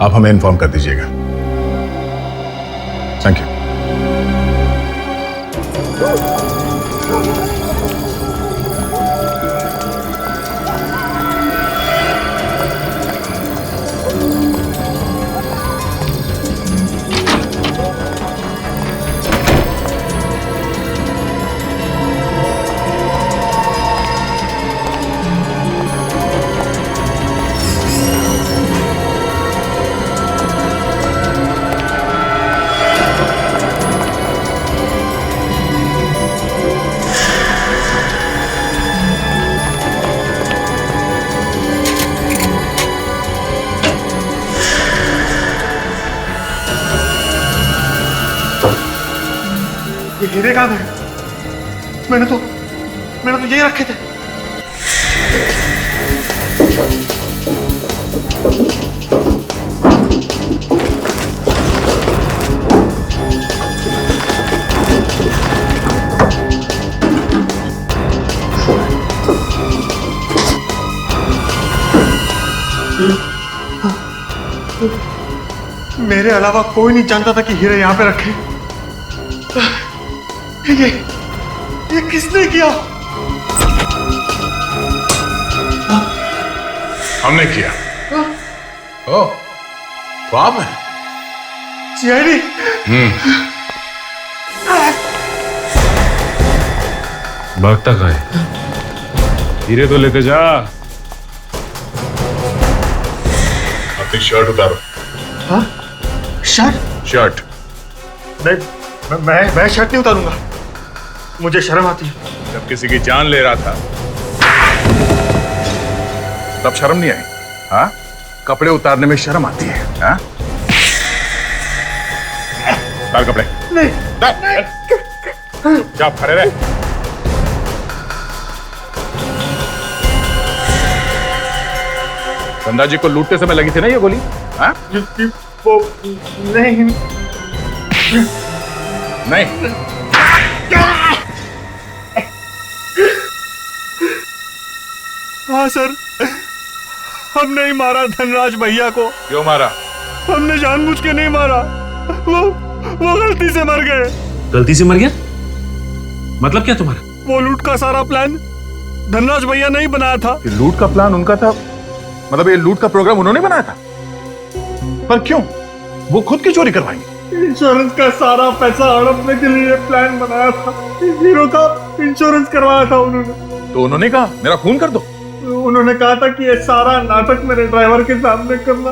आप हमें इन्फॉर्म कर दीजिएगा। Thank you. हीरे कहाँ गए? मैंने तो यही रखे थे। मेरे अलावा कोई नहीं जानता था कि हीरे यहां पे रखे। ये किसने किया? हमने किया। ओ, तो आप हैं? सीआईडी? भागता कहाँ है? हीरे तो लेते जा। अपनी शर्ट उतारो। हाँ? शर्ट? शर्ट नहीं, मैं शर्ट नहीं उतारूंगा। मुझे शर्म आती है। जब किसी की जान ले रहा था तब शर्म नहीं आई? हाँ? कपड़े उतारने में शर्म आती है? हाँ? उतार कपड़े। नहीं। जा खड़े रहे। चंदा जी को लूटते समय लगी थी ना ये गोली? हाँ? वो नहीं। नहीं। हाँ सर, हमने ही मारा धनराज भैया को। क्यों मारा? हमने जानबूझ के नहीं मारा, वो गलती से मर गए। गलती से मर गया? मतलब क्या तुम्हारा? वो लूट का सारा प्लान धनराज भैया ने ही बनाया था। ये लूट का प्लान उनका था? मतलब ये लूट का प्रोग्राम उन्होंने बनाया था? पर क्यों? वो खुद की चोरी करवाएंगे? इंश्योरेंस का सारा पैसा हड़पने के लिए प्लान बनाया था। हीरो का इंश्योरेंस करवाया था उन्होंने। तो उन्होंने कहा मेरा खून कर दो। उन्होंने कहा था कि ये सारा नाटक मेरे ड्राइवर के सामने करना,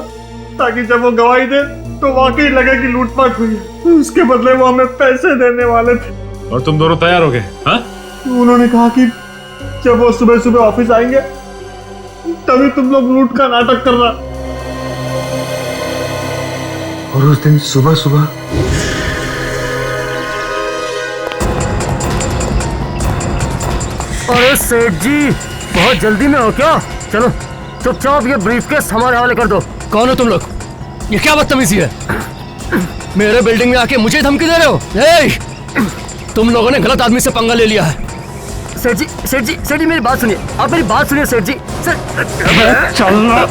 ताकि जब वो गवाही दे तो वाकई लगे कि लूटपाट हुई है। उसके बदले वो हमें पैसे देने वाले थे। और तुम दोनों तैयार हो गए? हाँ? उन्होंने कहा कि जब वो सुबह सुबह ऑफिस आएंगे तभी तुम लोग लूट का नाटक करना। और उस दिन सुबह सुबह अरे सेठ जी, बहुत जल्दी में हो क्या? चलो चुपचाप ये ब्रीफकेस हमारे हवाले कर दो। कौन हो तुम लोग? ये क्या बदतमीजी है? मेरे बिल्डिंग में आके मुझे धमकी दे रहे हो? तुम लोगों ने गलत आदमी से पंगा ले लिया है। सेठ जी मेरी बात सुनिए। आप मेरी बात सुनिए सेठ जी। चलना।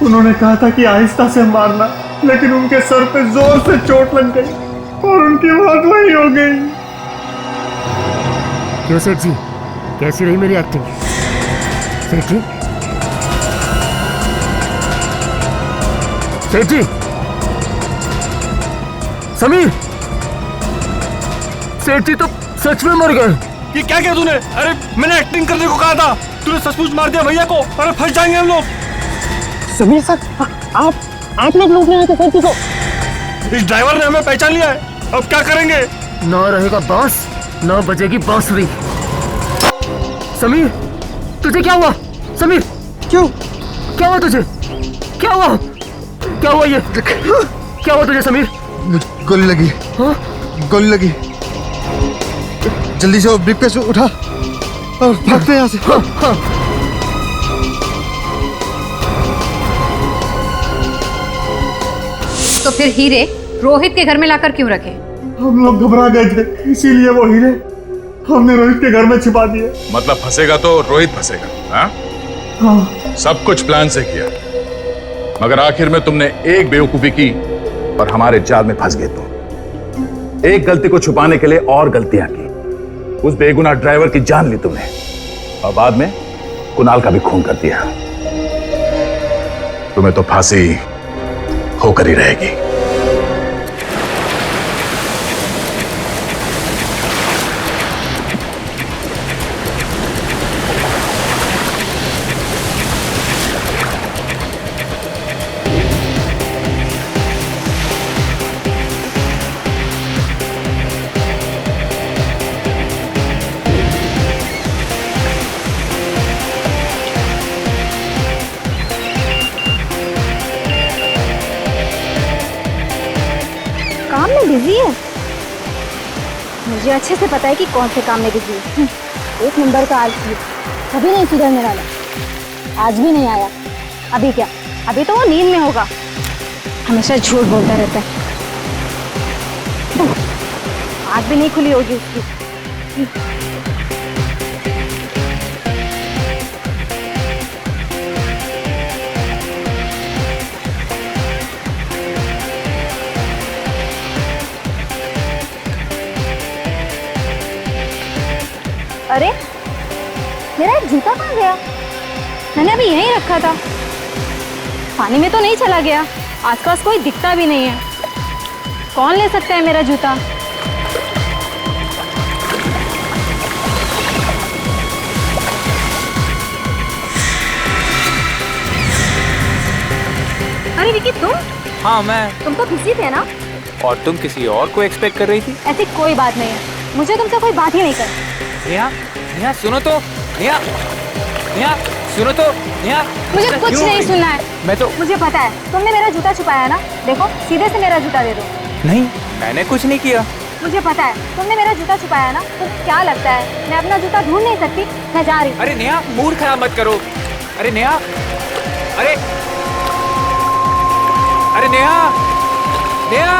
उन्होंने कहा था कि आहिस्ता से मारना, लेकिन उनके सर पे जोर से चोट लग गई और उनकी मौत वही हो गई। क्यों सेठ जी, कैसी रही मेरी एक्टिंग? सेठ जी, सेठ जी, समीर, सेठ जी तो सच में मर गए। ये क्या किया तूने? अरे मैंने एक्टिंग करने को कहा था, तूने सचमुच मार दिया भैया को। अरे फंस जाएंगे हम लोग। समीर सर, आप लोग लूटने आए थे सर किसको? इस ड्राइवर ने हमें पहचान लिया है, अब क्या करेंगे? ना रहेगा बांस, ना बजेगी बांसुरी। समीर, तुझे क्या हुआ? समीर, क्यों? क्या हुआ तुझे? क्या हुआ? क्या हुआ ये? क्या हुआ तुझे समीर? गोली लगी। हाँ? गोली लगी। जल्दी से वो ब्रीफकेस उठा और भागते हैं यहाँ से। हाँ, हाँ। तो फिर हीरे रोहित के घर में लाकर क्यों रखे? हम लोग घबरा गए थे, इसीलिए वो हीरे हमने रोहित के घर में छिपा दिए। मतलब फंसेगा तो रोहित फंसेगा, हाँ? हाँ। सब कुछ प्लान से किया, मगर आखिर में तुमने एक बेवकूफी की और हमारे जाल में फंस गए तुम। एक गलती को छुपाने के लिए और गलतियां की। उस बेगुनाह ड्राइवर की जान ली तुमने और बाद में कुणाल का भी खून कर दिया। तुम्हें तो फांसी होकर ही रहेगी। बिजी है? मुझे अच्छे से पता है कि कौन से काम में बिजी है। एक नंबर का आलसी, कभी नहीं सुधरने वाला। आज भी नहीं आया। अभी क्या? अभी तो वो नींद में होगा। हमेशा झूठ बोलता रहता है। आँख भी नहीं खुली होगी उसकी। अरे मेरा एक जूता कहाँ गया? मैंने अभी यहीं रखा था। पानी में तो नहीं चला गया? आसपास कोई दिखता भी नहीं है। कौन ले सकता है मेरा जूता? अरे विकी, तुम? हाँ मैं। तुम तो बिजी थे ना? और तुम किसी और को एक्सपेक्ट कर रही थी? ऐसी कोई बात नहीं है, मुझे तुमसे कोई बात ही नहीं करनी। नेहा, नेहा सुनो तो। नेहा, नेहा सुनो तो। नेहा, मुझे कुछ नहीं सुनना है। मैं तो। मुझे पता है तुमने मेरा जूता छुपाया ना। देखो, सीधे से मेरा जूता दे दो। नहीं, मैंने कुछ नहीं किया। मुझे पता है तुमने मेरा जूता छुपाया ना। तो क्या लगता है मैं अपना जूता ढूंढ नहीं सकती? मैं जा रही हूँ। अरे नेहा, मूड खराब मत करो। अरे नेहा, अरे अरे नेहा, नेहा,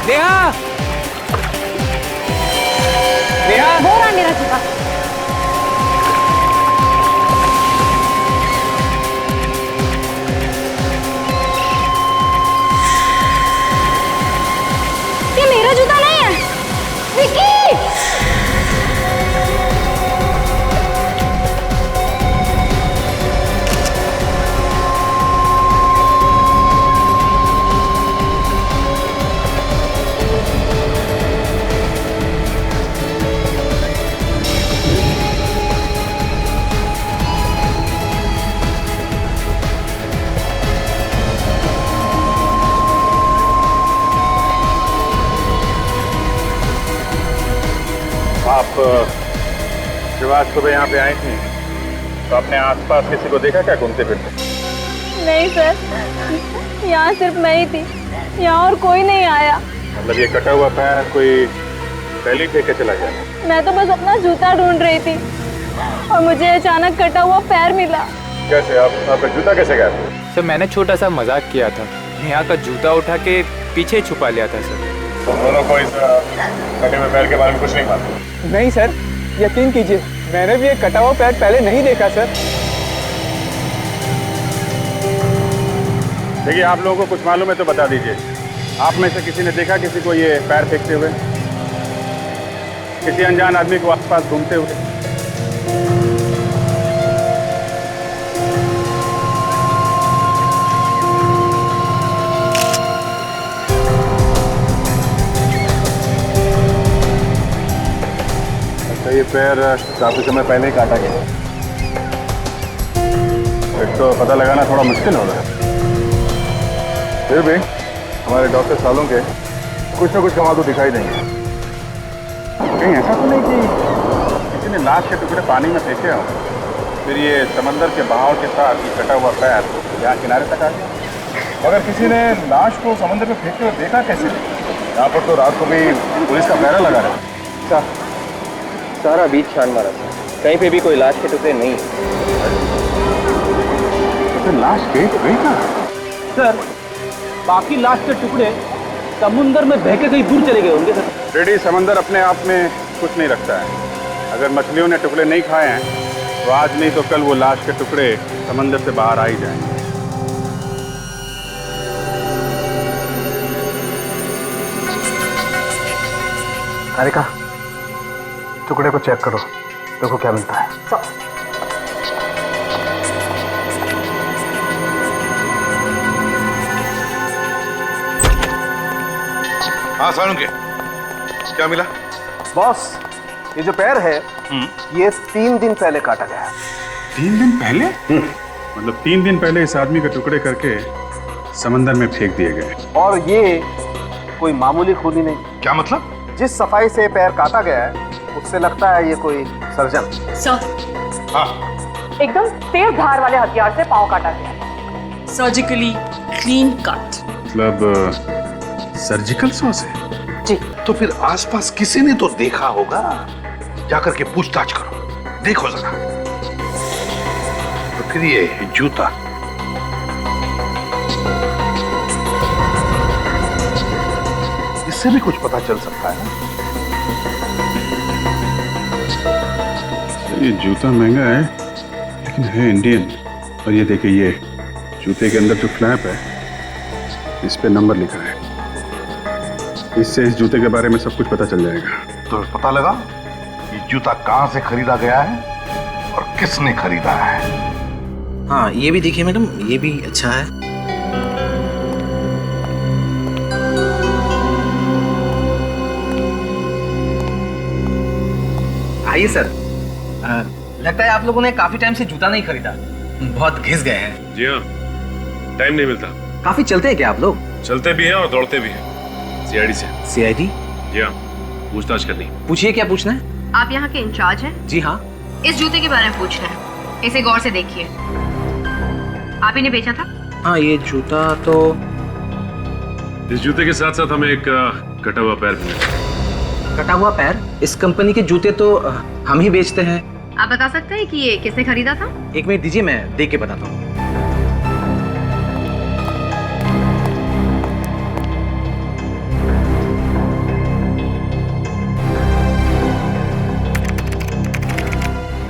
नेहा, नेहा। वो रहा मेरा जूता। ये मेरा जूता नहीं है विकी। आप जब आज सुबह यहाँ पे आई थी तो आपने आसपास किसी को देखा क्या घूमते फिरते? नहीं सर, यहाँ सिर्फ मैं ही थी। यहाँ और कोई नहीं आया। मतलब ये कटा हुआ पैर कोई पहले ही फेंके चला गया? मैं तो बस अपना जूता ढूंढ रही थी और मुझे अचानक कटा हुआ पैर मिला। कैसे? आपका जूता कैसे गया? सर मैंने छोटा सा मजाक किया था। नेहा का जूता उठा के पीछे छुपा लिया था सर। तुम दोनों को इस कटे हुए पैर के बारे में कुछ नहीं मालूम? नहीं सर, यकीन कीजिए, मैंने भी एक कटा हुआ पैर पहले नहीं देखा सर। देखिए, आप लोगों को कुछ मालूम है तो बता दीजिए। आप में से किसी ने देखा किसी को ये पैर फेंकते हुए? किसी अनजान आदमी को आसपास घूमते हुए? अच्छा, ये पैर काफी समय पहले ही काटा गया। फिर तो पता लगाना थोड़ा मुश्किल होगा। फिर भी हमारे डॉक्टर सालों के कुछ ना कुछ कमाल तो दिखाई देंगे। कहीं ऐसा तो नहीं कि किसी ने लाश के टुकड़े पानी में फेंके हो, फिर ये समंदर के बहाव के साथ ये कटा हुआ पैर यहाँ किनारे तक आ गया। अगर किसी ने लाश को समंदर में फेंकते हुए देखा कैसे? यहाँ पर तो रात को भी पुलिस का पहरा लगा रहा। सारा बीच छान मारा था, कहीं पे भी कोई लाश के टुकड़े नहीं। तो फिर लाश गई तो गई कहाँ? सर, बाकी लाश के टुकड़े समुंदर में बह के कहीं दूर चले गए होंगे सर। रेडी, समंदर अपने आप में कुछ नहीं रखता है। अगर मछलियों ने टुकड़े नहीं खाए हैं तो आज नहीं तो कल वो लाश के टुकड़े समंदर से बाहर आ ही जाएंगे। हारिका, टुकड़े को चेक करो, देखो क्या मिलता है। हाँ सालुंके, क्या मिला? बॉस, ये जो पैर है ये 3 दिन पहले काटा गया है। 3 दिन पहले? मतलब 3 दिन पहले इस आदमी के टुकड़े करके समंदर में फेंक दिए गए। और ये कोई मामूली खूनी नहीं। क्या मतलब? जिस सफाई से पैर काटा गया है उससे लगता है ये कोई सर्जन। सर, हाँ, एकदम तेज धार वाले हथियार से पांव काटा गया। Surgically clean cut. मतलब सर्जिकल सॉ से? जी। तो फिर आसपास किसी ने तो देखा होगा, जाकर के पूछताछ करो, देखो जरा। तो फिर ये जूता, इससे भी कुछ पता चल सकता है। ये जूता महंगा है लेकिन है इंडियन। और ये देखिए, ये जूते के अंदर जो फ्लैप है इस पे नंबर लिखा है। इससे इस जूते के बारे में सब कुछ पता चल जाएगा। तो पता लगा ये जूता कहाँ से खरीदा गया है और किसने खरीदा है। हाँ, ये भी देखिए मैडम, ये भी अच्छा है। आइए सर। लगता है आप लोगों ने काफी टाइम से जूता नहीं खरीदा, बहुत घिस गए हैं। जी हाँ, टाइम नहीं मिलता। काफी चलते हैं क्या आप लोग? चलते भी हैं और दौड़ते भी हैं। सीआईडी से। सीआईडी? जी हाँ, पूछताछ करनी। पूछिए, क्या पूछना है? आप यहाँ के इंचार्ज हैं? जी हाँ। इस जूते के बारे में पूछना है, इसे गौर से देखिए। आप ही ने बेचा था? हाँ, ये जूता तो इस जूते के साथ साथ हमें एक कटा हुआ पैर मिला। कटा हुआ पैर? इस कंपनी के जूते तो हम ही बेचते हैं। आप बता सकते हैं कि ये किसने खरीदा था? 1 मिनट दीजिए, मैं देख के बताता हूँ।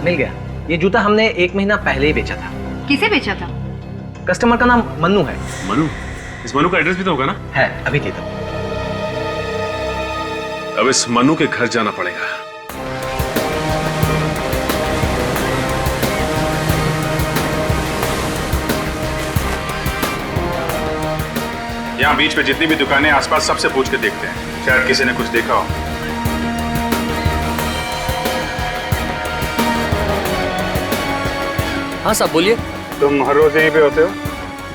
मिल गया। ये जूता हमने 1 महीना पहले ही बेचा था। किसे बेचा था? कस्टमर का नाम मन्नू है। मनु? इस मनु का एड्रेस भी तो होगा ना? है, अभी देता हूँ। अब इस मनु के घर जाना पड़ेगा। यहाँ बीच पे जितनी भी दुकानें आसपास सबसे पूछ के देखते हैं, शायद किसी ने कुछ देखा हो। हाँ साहब, बोलिए। तुम हर रोज यहीं पे होते हो?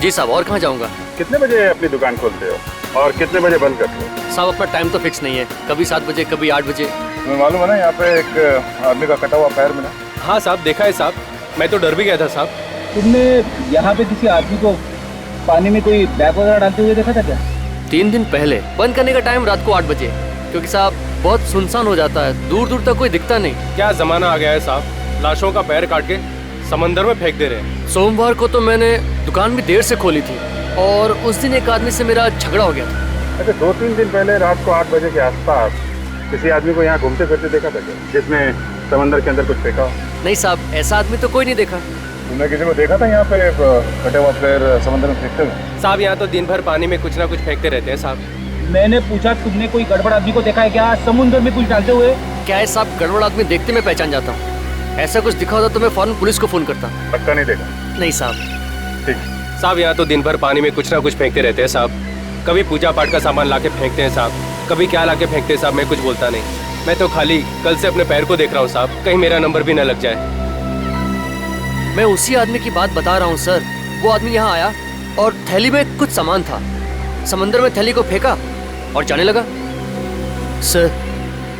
जी साहब, और कहाँ जाऊँगा? कितने बजे अपनी दुकान खोलते हो और कितने बजे बंद करते हो? साहब, अपना टाइम तो फिक्स नहीं है, कभी 7 बजे, कभी 8 बजे। तुम्हें मालूम है ना, यहाँ पे एक आदमी का कटा हुआ पैर मिला। हाँ साहब, देखा है साहब, मैं तो डर भी गया था साहब। तुमने यहाँ पे किसी आदमी को पानी में कोई बैग वगैरह डालते हुए देखा था क्या? 3 दिन पहले। बंद करने का टाइम रात को 8 बजे, क्योंकि साहब बहुत सुनसान हो जाता है, दूर दूर तक कोई दिखता नहीं। क्या जमाना आ गया है साहब, लाशों का पैर काट के समंदर में फेंक दे रहे हैं। सोमवार को तो मैंने दुकान भी देर से खोली थी और उस दिन एक आदमी से मेरा झगड़ा हो गया था। अच्छा, 2-3 दिन पहले रात को 8 बजे के आसपास किसी आदमी को यहाँ घूमते फिरते देखा था क्या, जिसने समंदर के अंदर कुछ फेंका हो? नहीं साहब, ऐसा आदमी तो कोई नहीं देखा। तुमने किसी को देखा था यहाँ पे कटे हुआ पैर समंदर में फेंकते हुए? साहब, यहाँ तो दिन भर पानी में कुछ ना कुछ फेंकते रहते हैं साहब। मैंने पूछा, तुमने कोई गड़बड़ आदमी को देखा है क्या समुद्र में कुछ डालते हुए? क्या है साहब, गड़बड़ आदमी देखते मैं पहचान जाता हूँ। ऐसा कुछ दिखा होता तो मैं फौरन पुलिस को फोन करता। पक्का नहीं देखा? नहीं साहब। ठीक साहब, यहाँ तो दिन भर पानी में कुछ ना कुछ फेंकते रहते हैं साहब। कभी पूजा पाठ का सामान लाके फेंकते हैं साहब, कभी क्या लाके फेंकते हैं साहब, मैं कुछ बोलता नहीं। मैं तो खाली कल से अपने पैर को देख रहा हूँ साहब, कहीं मेरा नंबर भी न लग जाए। मैं उसी आदमी की बात बता रहा हूँ सर। वो आदमी यहाँ आया और थैली में कुछ सामान था, समंदर में थैली को फेंका और जाने लगा। सर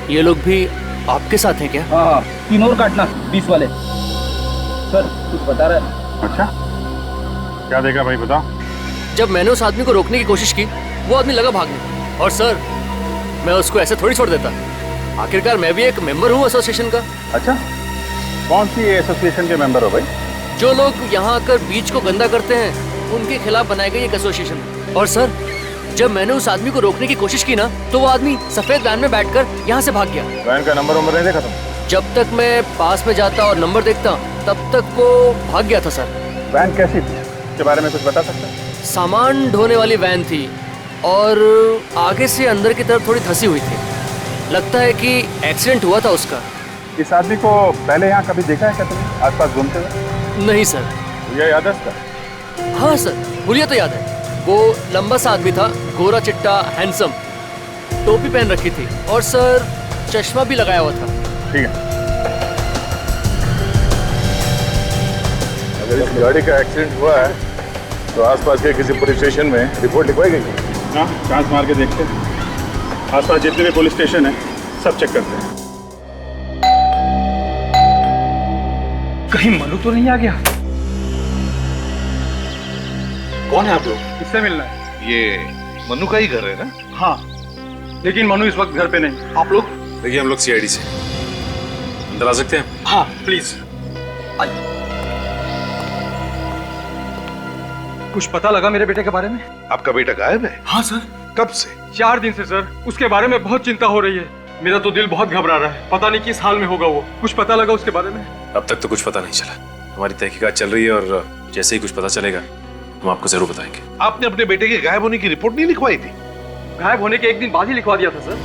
ये लोग भी आपके साथ हैं क्या? हाँ, 3 और काटना 20 वाले। सर कुछ बता रहा है। अच्छा क्या देखा भाई, बताओ। जब मैंने उस आदमी को रोकने की कोशिश की, वो आदमी लगा भागने। और सर मैं उसको ऐसे थोड़ी छोड़ देता, आखिरकार मैं भी एक मेंबर हूँ एसोसिएशन का। अच्छा कौन सी एसोसिएशन के मेंबर हो भाई? जो लोग यहाँ आकर बीच को गंदा करते हैं उनके खिलाफ बनाई गई एक एसोसिएशन। और सर जब मैंने उस आदमी को रोकने की कोशिश की ना, तो वो आदमी सफेद वैन में बैठकर यहाँ से भाग गया। वैन का नंबर नहीं देखा तुम? जब तक मैं पास में जाता और नंबर देखता तब तक वो भाग गया था सर। वैन कैसी थी इसके बारे में कुछ बता सकते हैं? सामान ढोने वाली वैन थी और आगे से अंदर की तरफ थोड़ी धंसी हुई थी। लगता है कि एक्सीडेंट हुआ था उसका। इस आदमी को पहले यहाँ कभी देखा है क्या तुमने आसपास घूमते हुए? नहीं सर। ये याद है इसका? हाँ सर हुलिया तो याद है। वो लंबा सा आदमी था, गोरा चिट्टा हैंडसम, टोपी पहन रखी थी और सर चश्मा भी लगाया हुआ था। ठीक है, अगर इस गाड़ी का एक्सीडेंट हुआ है तो आसपास के किसी पुलिस स्टेशन में रिपोर्ट लिखवाई गई? हाँ चांस मार के देखते हैं, आसपास जितने भी पुलिस स्टेशन है सब चेक करते हैं। कहीं मनु तो नहीं आ गया? कौन है आप लोग? किससे मिलना है? ये मनु का ही घर है ना? हाँ लेकिन मनु इस वक्त घर पे नहीं। आप लोग? देखिए हम लोग सीआईडी से, अंदर आ सकते हैं? हाँ प्लीज। कुछ पता लगा मेरे बेटे के बारे में? आपका बेटा गायब है? हाँ सर। कब से? 4 दिन से सर। उसके बारे में बहुत चिंता हो रही है। मेरा तो दिल बहुत घबरा रहा है, पता नहीं किस हाल में होगा वो। कुछ पता लगा उसके बारे में? अब तक तो कुछ पता नहीं चला, हमारी तहकीकात चल रही है और जैसे ही कुछ पता चलेगा हम आपको जरूर बताएंगे। आपने अपने बेटे के गायब होने की रिपोर्ट नहीं लिखवाई थी? गायब होने के 1 दिन बाद ही लिखवा दिया था सर।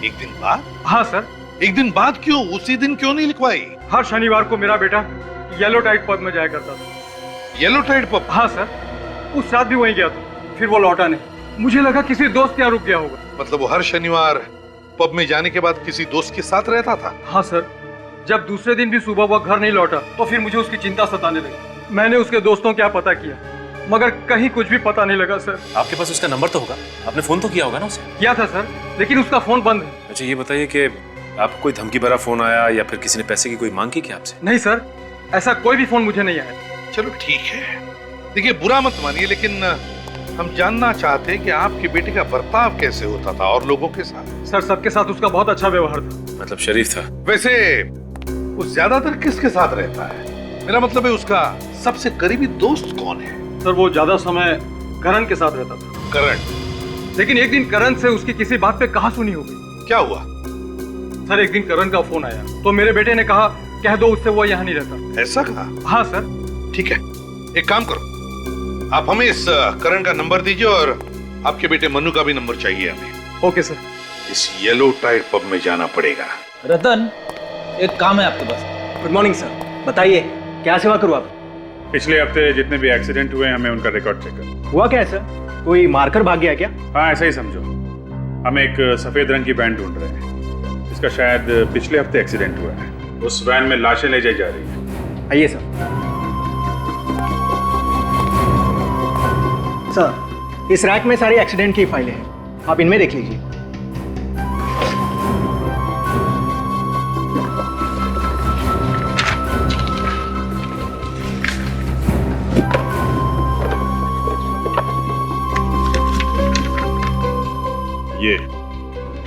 1 दिन बाद? हाँ सर। 1 दिन बाद क्यों? उसी दिन क्यों नहीं लिखवाई? हर शनिवार को मेरा बेटा येलो टाइड पब में जाया करता था। Yellow tide pub? हाँ सर। उस रात भी वहीं गया था, फिर वो लौटा नहीं। मुझे लगा किसी दोस्त के यहाँ रुक गया होगा। मतलब वो हर शनिवार पब में जाने के बाद किसी दोस्त के साथ रहता था? हाँ सर। जब दूसरे दिन भी सुबह वह घर नहीं लौटा तो फिर मुझे उसकी चिंता सताने लगी। मैंने उसके दोस्तों क्या पता किया मगर कहीं कुछ भी पता नहीं लगा सर। आपके पास उसका नंबर तो होगा, आपने फोन तो किया होगा ना उसे? किया था सर, लेकिन उसका फोन बंद है। अच्छा ये बताइए कि आपको कोई धमकी भरा फोन आया या फिर किसी ने पैसे की कोई मांग की क्या आपसे? नहीं सर, ऐसा कोई भी फोन मुझे नहीं आया। चलो ठीक है, देखिए बुरा मत मानिए लेकिन हम जानना चाहते हैं कि आपके बेटे का बर्ताव कैसे होता था और लोगों के साथ? सर सबके साथ उसका बहुत अच्छा व्यवहार था। मतलब शरीफ था? वैसे वो ज्यादातर किसके साथ रहता है? मेरा मतलब है उसका सबसे करीबी दोस्त कौन है? सर वो ज्यादा समय करण के साथ रहता था। करण? लेकिन एक दिन करण से उसकी किसी बात पे कहा सुनी हो गई। क्या हुआ? सर एक दिन करण का फोन आया तो मेरे बेटे ने कहा कह दो उससे वो यहाँ नहीं रहता। ऐसा कहा? हाँ सर। ठीक है, एक काम करो, आप हमें इस करण का नंबर दीजिए और आपके बेटे मनु का भी नंबर चाहिए हमें। Okay sir. इस येलो टाइड पब में जाना पड़ेगा। रतन एक काम है आपके पास। गुड मॉर्निंग सर, बताइए क्या सेवा करूँ आप? पिछले हफ्ते जितने भी एक्सीडेंट हुए हमें उनका रिकॉर्ड चेक कर। हुआ क्या है सर? कोई मारकर भाग गया क्या? हाँ ऐसा ही समझो। हम एक सफेद रंग की वैन ढूंढ रहे हैं, इसका शायद पिछले हफ्ते एक्सीडेंट हुआ है। उस वैन में लाशें ले जाई जा रही है। आइए सर। सर इस रैक में सारी एक्सीडेंट की फाइलें हैं, आप इनमें देख लीजिए।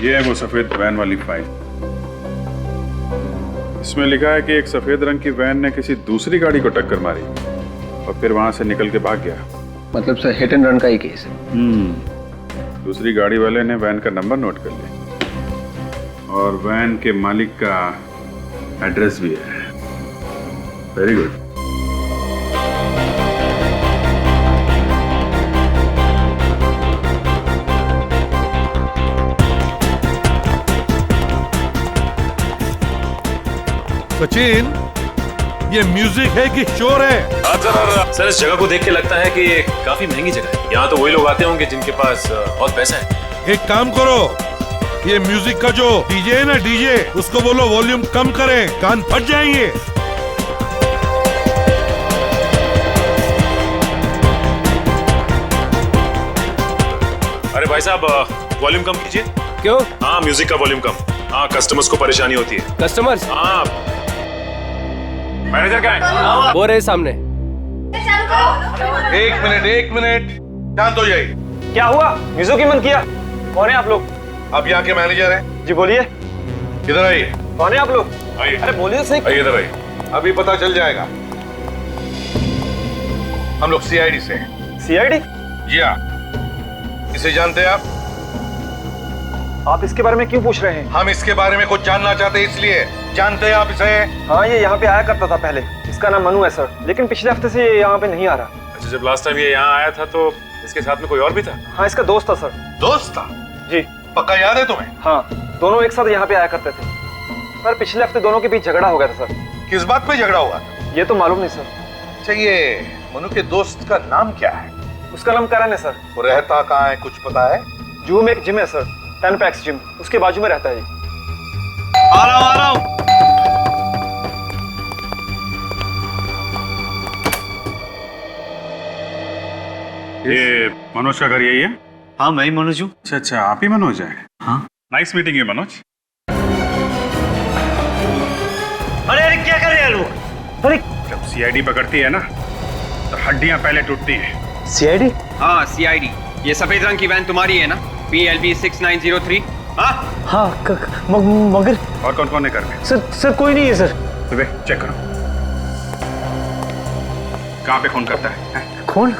ये है वो सफेद वैन वाली फाइल। इसमें लिखा है कि एक सफेद रंग की वैन ने किसी दूसरी गाड़ी को टक्कर मारी और फिर वहां से निकल के भाग गया। मतलब सर हिट एंड रन का ही केस है। दूसरी गाड़ी वाले ने वैन का नंबर नोट कर लिया और वैन के मालिक का एड्रेस भी है। Very good. सचिन, ये म्यूजिक है कि शोर है? सर इस जगह को देख के लगता है कि ये काफी महंगी जगह है। यहाँ तो वही लोग आते होंगे जिनके पास बहुत पैसा है। एक काम करो, ये म्यूजिक का जो डीजे है ना, डीजे, उसको बोलो वॉल्यूम कम करें, कान फट जाएंगे। भाई साहब वॉल्यूम कम कीजिए। क्यों? हाँ म्यूजिक का वॉल्यूम कम। हाँ कस्टमर्स को परेशानी होती है। कस्टमर्स? हाँ मैनेजर कहाँ है? वो रहे सामने। एक मिनट शांत हो जाइए। क्या हुआ? म्यूजिक की मन किया? कौन है आप लोग? आप यहाँ के मैनेजर हैं? जी बोलिए। किधर आइए। कौन है आप लोग? आइए। अरे बोलिए सही। आइए इधर आइए। अभी पता चल जाएगा। हम लोग सीआईडी से हैं। सीआईडी? जी हाँ। इसे जानते हैं आप? आप इसके बारे में क्यों पूछ रहे हैं? हम इसके बारे में कुछ जानना चाहते हैं इसलिए। जानते हैं आप इसे? हाँ ये यहाँ पे आया करता था पहले। इसका नाम मनु है सर, लेकिन पिछले हफ्ते से ये यहाँ पे नहीं आ रहा। अच्छा जब लास्ट टाइम ये यहाँ आया था तो इसके साथ में कोई और भी था? हाँ इसका दोस्त था सर। दोस्त था? जी। पक्का याद है तुम्हें? हाँ दोनों एक साथ यहाँ पे आया करते थे। पर पिछले हफ्ते दोनों के बीच झगड़ा हो गया था सर। किस बात पे झगड़ा हुआ? ये तो मालूम नहीं सर। अच्छा ये मनु के दोस्त का नाम क्या है? उसका नाम करण है सर। वो रहता कहाँ है कुछ पता है? जू में एक जिम है सर, 10 पैक्स जिम, उसके बाजू में रहता है। आ रहा हूँ। ये मनोज का घर यही है? हाँ मैं ही मनोज हूँ। अच्छा आप ही मनोज है? हाँ। Nice meeting you Manoj. अरे क्या कर रहे हैं लोग? अरे जब सीआईडी पकड़ती है ना तो हड्डियां पहले टूटती हैं। सीआईडी? हाँ सीआईडी। ये सफेद रंग की वैन तुम्हारी है ना? PLB 6903। हाँ हाँ मगर और कौन कौन है घर में? सर कोई नहीं है सर। तो चेक करो कहाँ पे खून करता है? खून?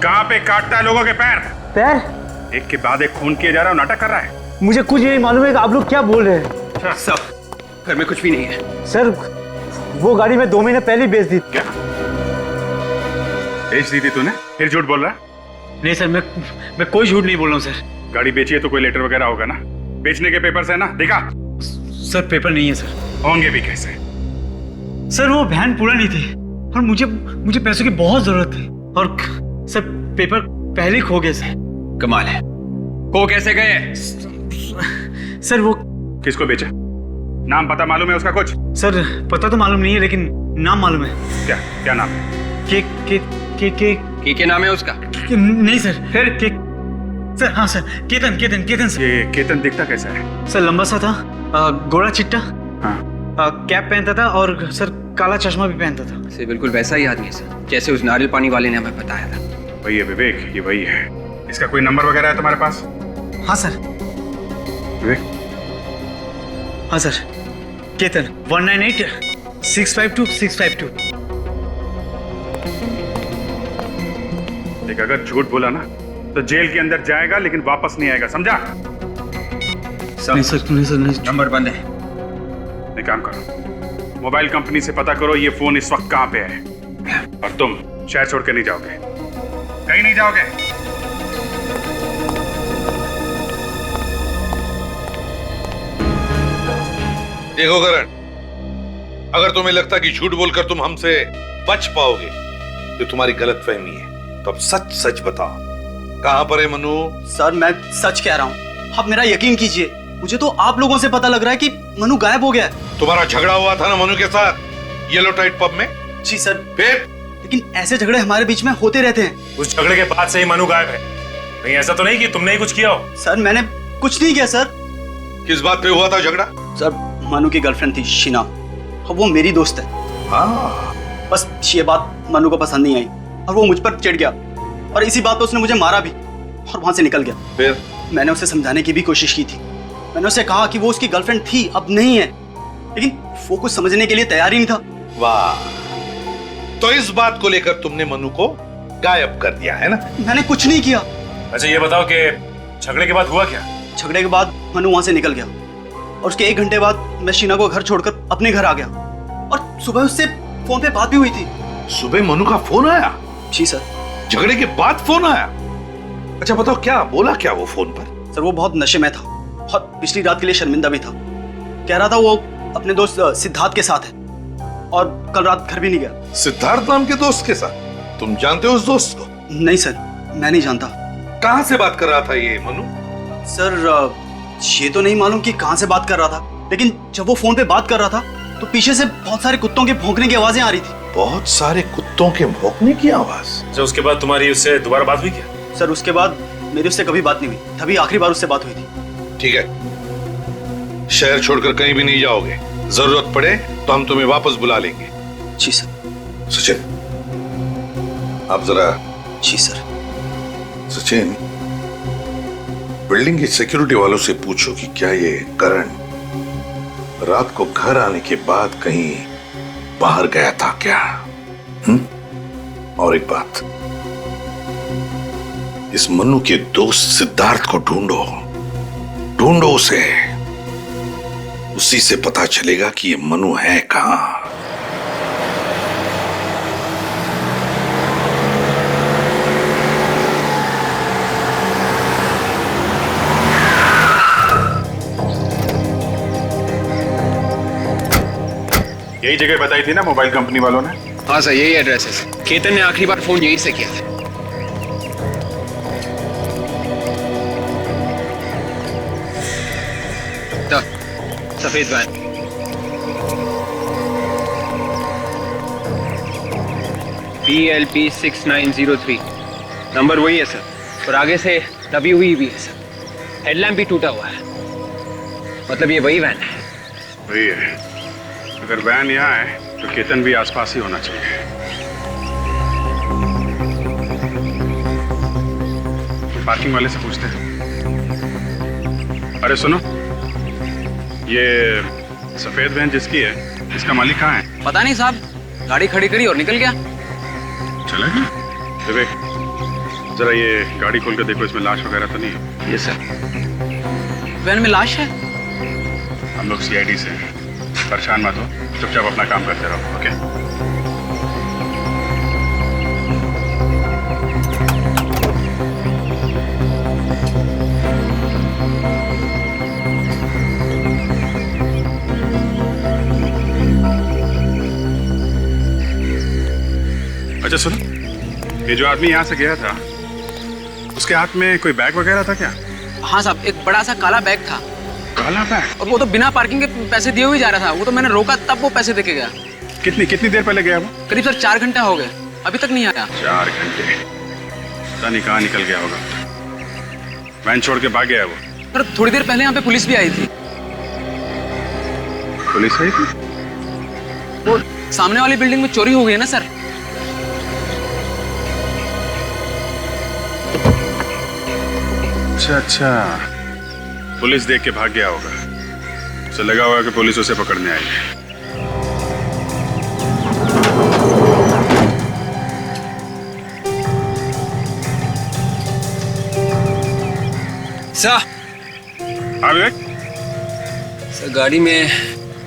कहाँ पे काटता है लोगों के पैर? पैर? एक के बाद एक खून किया जा रहा है, नाटक कर रहा है। मुझे कुछ नहीं मालूम है कि आप लोग क्या बोल रहे हैं। सब घर में कुछ भी नहीं है। सर वो गाड़ी मैं 2 महीने पहले बेच दी। क्या बेच दी थी तूने? फिर झूठ बोल रहा? नहीं सर मैं कोई झूठ नहीं बोल रहा हूँ सर। गाड़ी बेची है तो कोई लेटर वगैरह होगा ना? बेचने के पेपर्स है ना? दिखा। सर पेपर नहीं है सर। होंगे भी कैसे? सर वो वैन पूरा नहीं थी और मुझे पैसों की बहुत जरूरत थी और सर पेपर पहले ही खो गए सर। कमाल है। खो कैसे गए? सर वो किसको बेचा? नाम पता मालूम है उसका कुछ? सर पता तो मालूम नहीं है लेकिन नाम मालूम है। क्या नाम है? के नाम है उसका? नहीं सर। फिर सर हाँ सर केतन सर। ये केतन दिखता कैसा है? सर लंबा सा था, गोरा चिट्टा, हाँ। कैप पहनता था और सर काला चश्मा भी पहनता था। सर बिल्कुल वैसा ही आदमी है सर, जैसे उस नारियल पानी वाले ने हमें बताया था। वही है विवेक, ये वही है। इसका कोई नंबर वगैरह है तुम्हारे पास? हाँ सर। विवेक? हाँ सर केतन 198-652-652। देख अगर झूठ बोला ना तो जेल के अंदर जाएगा लेकिन वापस नहीं आएगा, समझा? नहीं सर नंबर बंद है। एक काम करो, मोबाइल कंपनी से पता करो ये फोन इस वक्त कहां पे है। और तुम शहर छोड़ के नहीं जाओगे, कहीं नहीं जाओगे। देखो करण, अगर तुम्हें लगता कि झूठ बोलकर तुम हमसे बच पाओगे तो तुम्हारी गलतफहमी है। तो अब सच सच बताओ, कहां पर है मनु? सर मैं सच कह रहा हूँ, आप मेरा यकीन कीजिए। मुझे तो आप लोगों से पता लग रहा है कि मनु गायब हो गया है। तुम्हारा झगड़ा हुआ था ना मनु के साथ येलो टाइट पब में? जी सर। फिर? लेकिन ऐसे झगड़े हमारे बीच में होते रहते हैं। उस झगड़े के बाद से ही मनु गायब है। कहीं ऐसा तो नहीं कि तुमने ही कुछ किया हो? सर मैंने कुछ नहीं किया सर। किस बात पे हुआ था झगड़ा? सर मनु की गर्लफ्रेंड थी शीना, वो मेरी दोस्त है। हाँ। बस ये बात मनु को पसंद नहीं आई और वो मुझ पर चिढ़ गया और इसी बात पे उसने मुझे मारा भी और वहां से निकल गया। फिर? मैंने उसे समझाने की भी कोशिश की थी। मैंने उसे कहा कि वो उसकी गर्लफ्रेंड थी, अब नहीं है, लेकिन वो कुछ समझने के लिए तैयार ही नहीं था। वाह, तो इस बात को लेकर तुमने मनु को गायब कर दिया है ना? मैंने कुछ नहीं किया। अच्छा ये बताओ कि झगड़े के बाद हुआ क्या? झगड़े के बाद मनु वहां से निकल गया और उसके 1 घंटे बाद मैं शीना को घर छोड़कर अपने घर आ गया और सुबह उससे फोन पे बात भी हुई थी। सुबह मनु का फोन आया? जी सर। झगड़े के बाद फोन आया? अच्छा बताओ क्या बोला क्या वो फोन पर? सर वो बहुत नशे में था और पिछली रात के लिए शर्मिंदा भी था। कह रहा था वो अपने दोस्त सिद्धार्थ के साथ है और कल रात घर भी नहीं गया। सिद्धार्थ नाम के दोस्त के साथ? तुम जानते हो उस दोस्त को? नहीं सर मैं नहीं जानता। कहां से बात कर रहा था ये मनु? सर ये तो नहीं मालूम कि कहां से बात कर रहा था, लेकिन जब वो फोन पे बात कर रहा था तो पीछे से बहुत सारे कुत्तों के भौंकने की आवाजें आ रही थी। बहुत सारे कुत्तों के भौंकने की आवाज? अच्छा उसके बाद तुम्हारी उससे दोबारा बात हुई क्या? सर उसके बाद मेरी उससे कभी बात नहीं हुई, तभी आखिरी बार उससे बात हुई थी। ठीक है, शहर छोड़कर कहीं भी नहीं जाओगे। जरूरत पड़े तो हम तुम्हें वापस बुला लेंगे। जी सर। सचिन, आप जरा। जी सर। सचिन, बिल्डिंग की सिक्योरिटी वालों से पूछो कि क्या ये करण रात को घर आने के बाद कहीं बाहर गया था क्या? और एक बात, इस मनु के दोस्त सिद्धार्थ को ढूंढो, ढूंढो उसे। उसी से पता चलेगा कि ये मनु है कहां। यही जगह बताई थी ना मोबाइल कंपनी वालों ने? हाँ सर, यही एड्रेस है सर। केतन ने आखिरी बार फोन यहीं से किया था। सफेद वैन। PLP 6903 नंबर वही है सर, और आगे से दबी हुई भी है सर। हेडलैम्प भी टूटा हुआ है, मतलब ये वही वैन है। वही है। अगर वैन यहाँ है तो केतन भी आसपास ही होना चाहिए। पार्किंग वाले से पूछते हैं। अरे सुनो, ये सफेद वैन जिसकी है, इसका मालिक कहाँ है? पता नहीं साहब, गाड़ी खड़ी करी और निकल गया। चला गया? विवेक, जरा ये गाड़ी खोल कर देखो, इसमें लाश वगैरह तो नहीं है? ये सर। वैन में लाश है? हम लोग CID से हैं, परेशान मत हो, चुपचाप अपना काम करते रहो। ओके? अच्छा सुनो, ये जो आदमी यहाँ से गया था, उसके हाथ में कोई बैग वगैरह था क्या? हाँ साहब, एक बड़ा सा काला बैग था। काला बैग? और वो तो बिना पार्किंग के पैसे दिए हुए जा रहा था। वो तो मैंने रोका तब वो पैसे देके गया। कितनी देर पहले गया वो? करीब सर 4 घंटे हो गए, अभी तक नहीं आया। 4 घंटे? पता नहीं कहाँ निकल गया होगा। वैन छोड़ के भाग गया वो? पर थोड़ी देर पहले यहाँ पे पुलिस भी आई थी। पुलिस आई थी? वो सामने वाली बिल्डिंग में चोरी हो गई है ना सर। अच्छा, पुलिस देख के भाग गया होगा। उसे लगा होगा कि पुलिस उसे पकड़ने आएगी। सर। हाँ विवेक? सर, गाड़ी में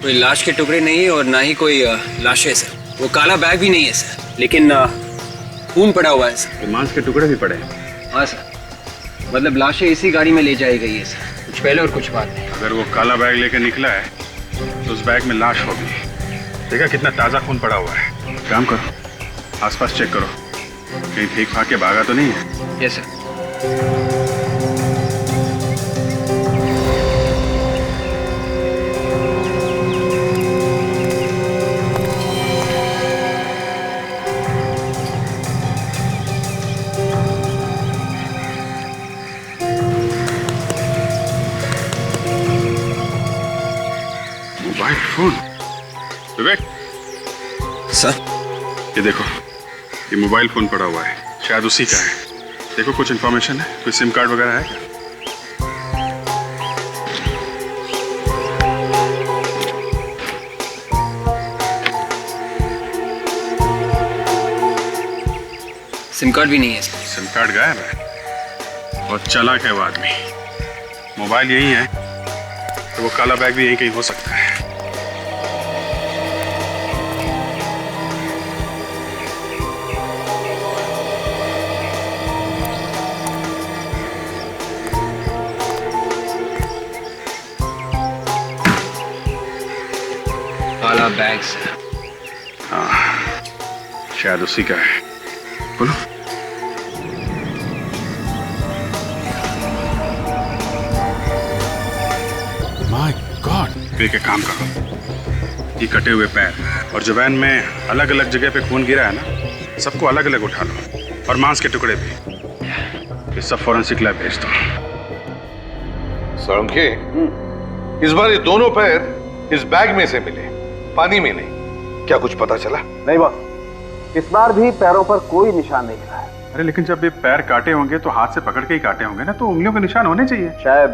कोई लाश के टुकड़े नहीं है और ना ही कोई लाश है सर। वो काला बैग भी नहीं है सर, लेकिन खून पड़ा हुआ है सर। मांस के टुकड़े भी पड़े हैं? हाँ सर, मतलब लाशें इसी गाड़ी में ले जाई गई है सर, कुछ पहले और कुछ बाद में। अगर वो काला बैग लेकर निकला है तो उस बैग में लाश होगी। देखा कितना ताजा खून पड़ा हुआ है। काम करो, आसपास चेक करो, कहीं फेंक फाक के भागा तो नहीं है? Yes sir. Mobile phone? Vivek sir, ये देखो, ये मोबाइल फोन पड़ा हुआ है, शायद उसी का है। देखो कुछ इंफॉर्मेशन है, कोई सिम कार्ड वगैरह है क्या? सिम कार्ड भी नहीं है सर। सिम कार्ड गायब है? बहुत चालाक है वो आदमी। मोबाइल यही है तो वो काला बैग भी यहीं कहीं हो सकता है। काला बैग सर। हाँ, शायद उसी का है। बोलो। My God. एक काम करो, ये कटे हुए पैर और जो वैन में अलग अलग जगह पे खून गिरा है ना, सबको अलग अलग उठा लो, और मांस के टुकड़े भी। ये सब फॉरेंसिक लैब भेज दो। साळुंखे, इस बार ये दोनों पैर इस बैग में से मिले, पानी में नहीं। क्या कुछ पता चला? नहीं बॉस, इस बार भी पैरों पर कोई निशान नहीं मिला है। अरे लेकिन जब ये पैर काटे होंगे तो हाथ से पकड़ के ही काटे होंगे ना, तो उंगलियों के निशान होने चाहिए। शायद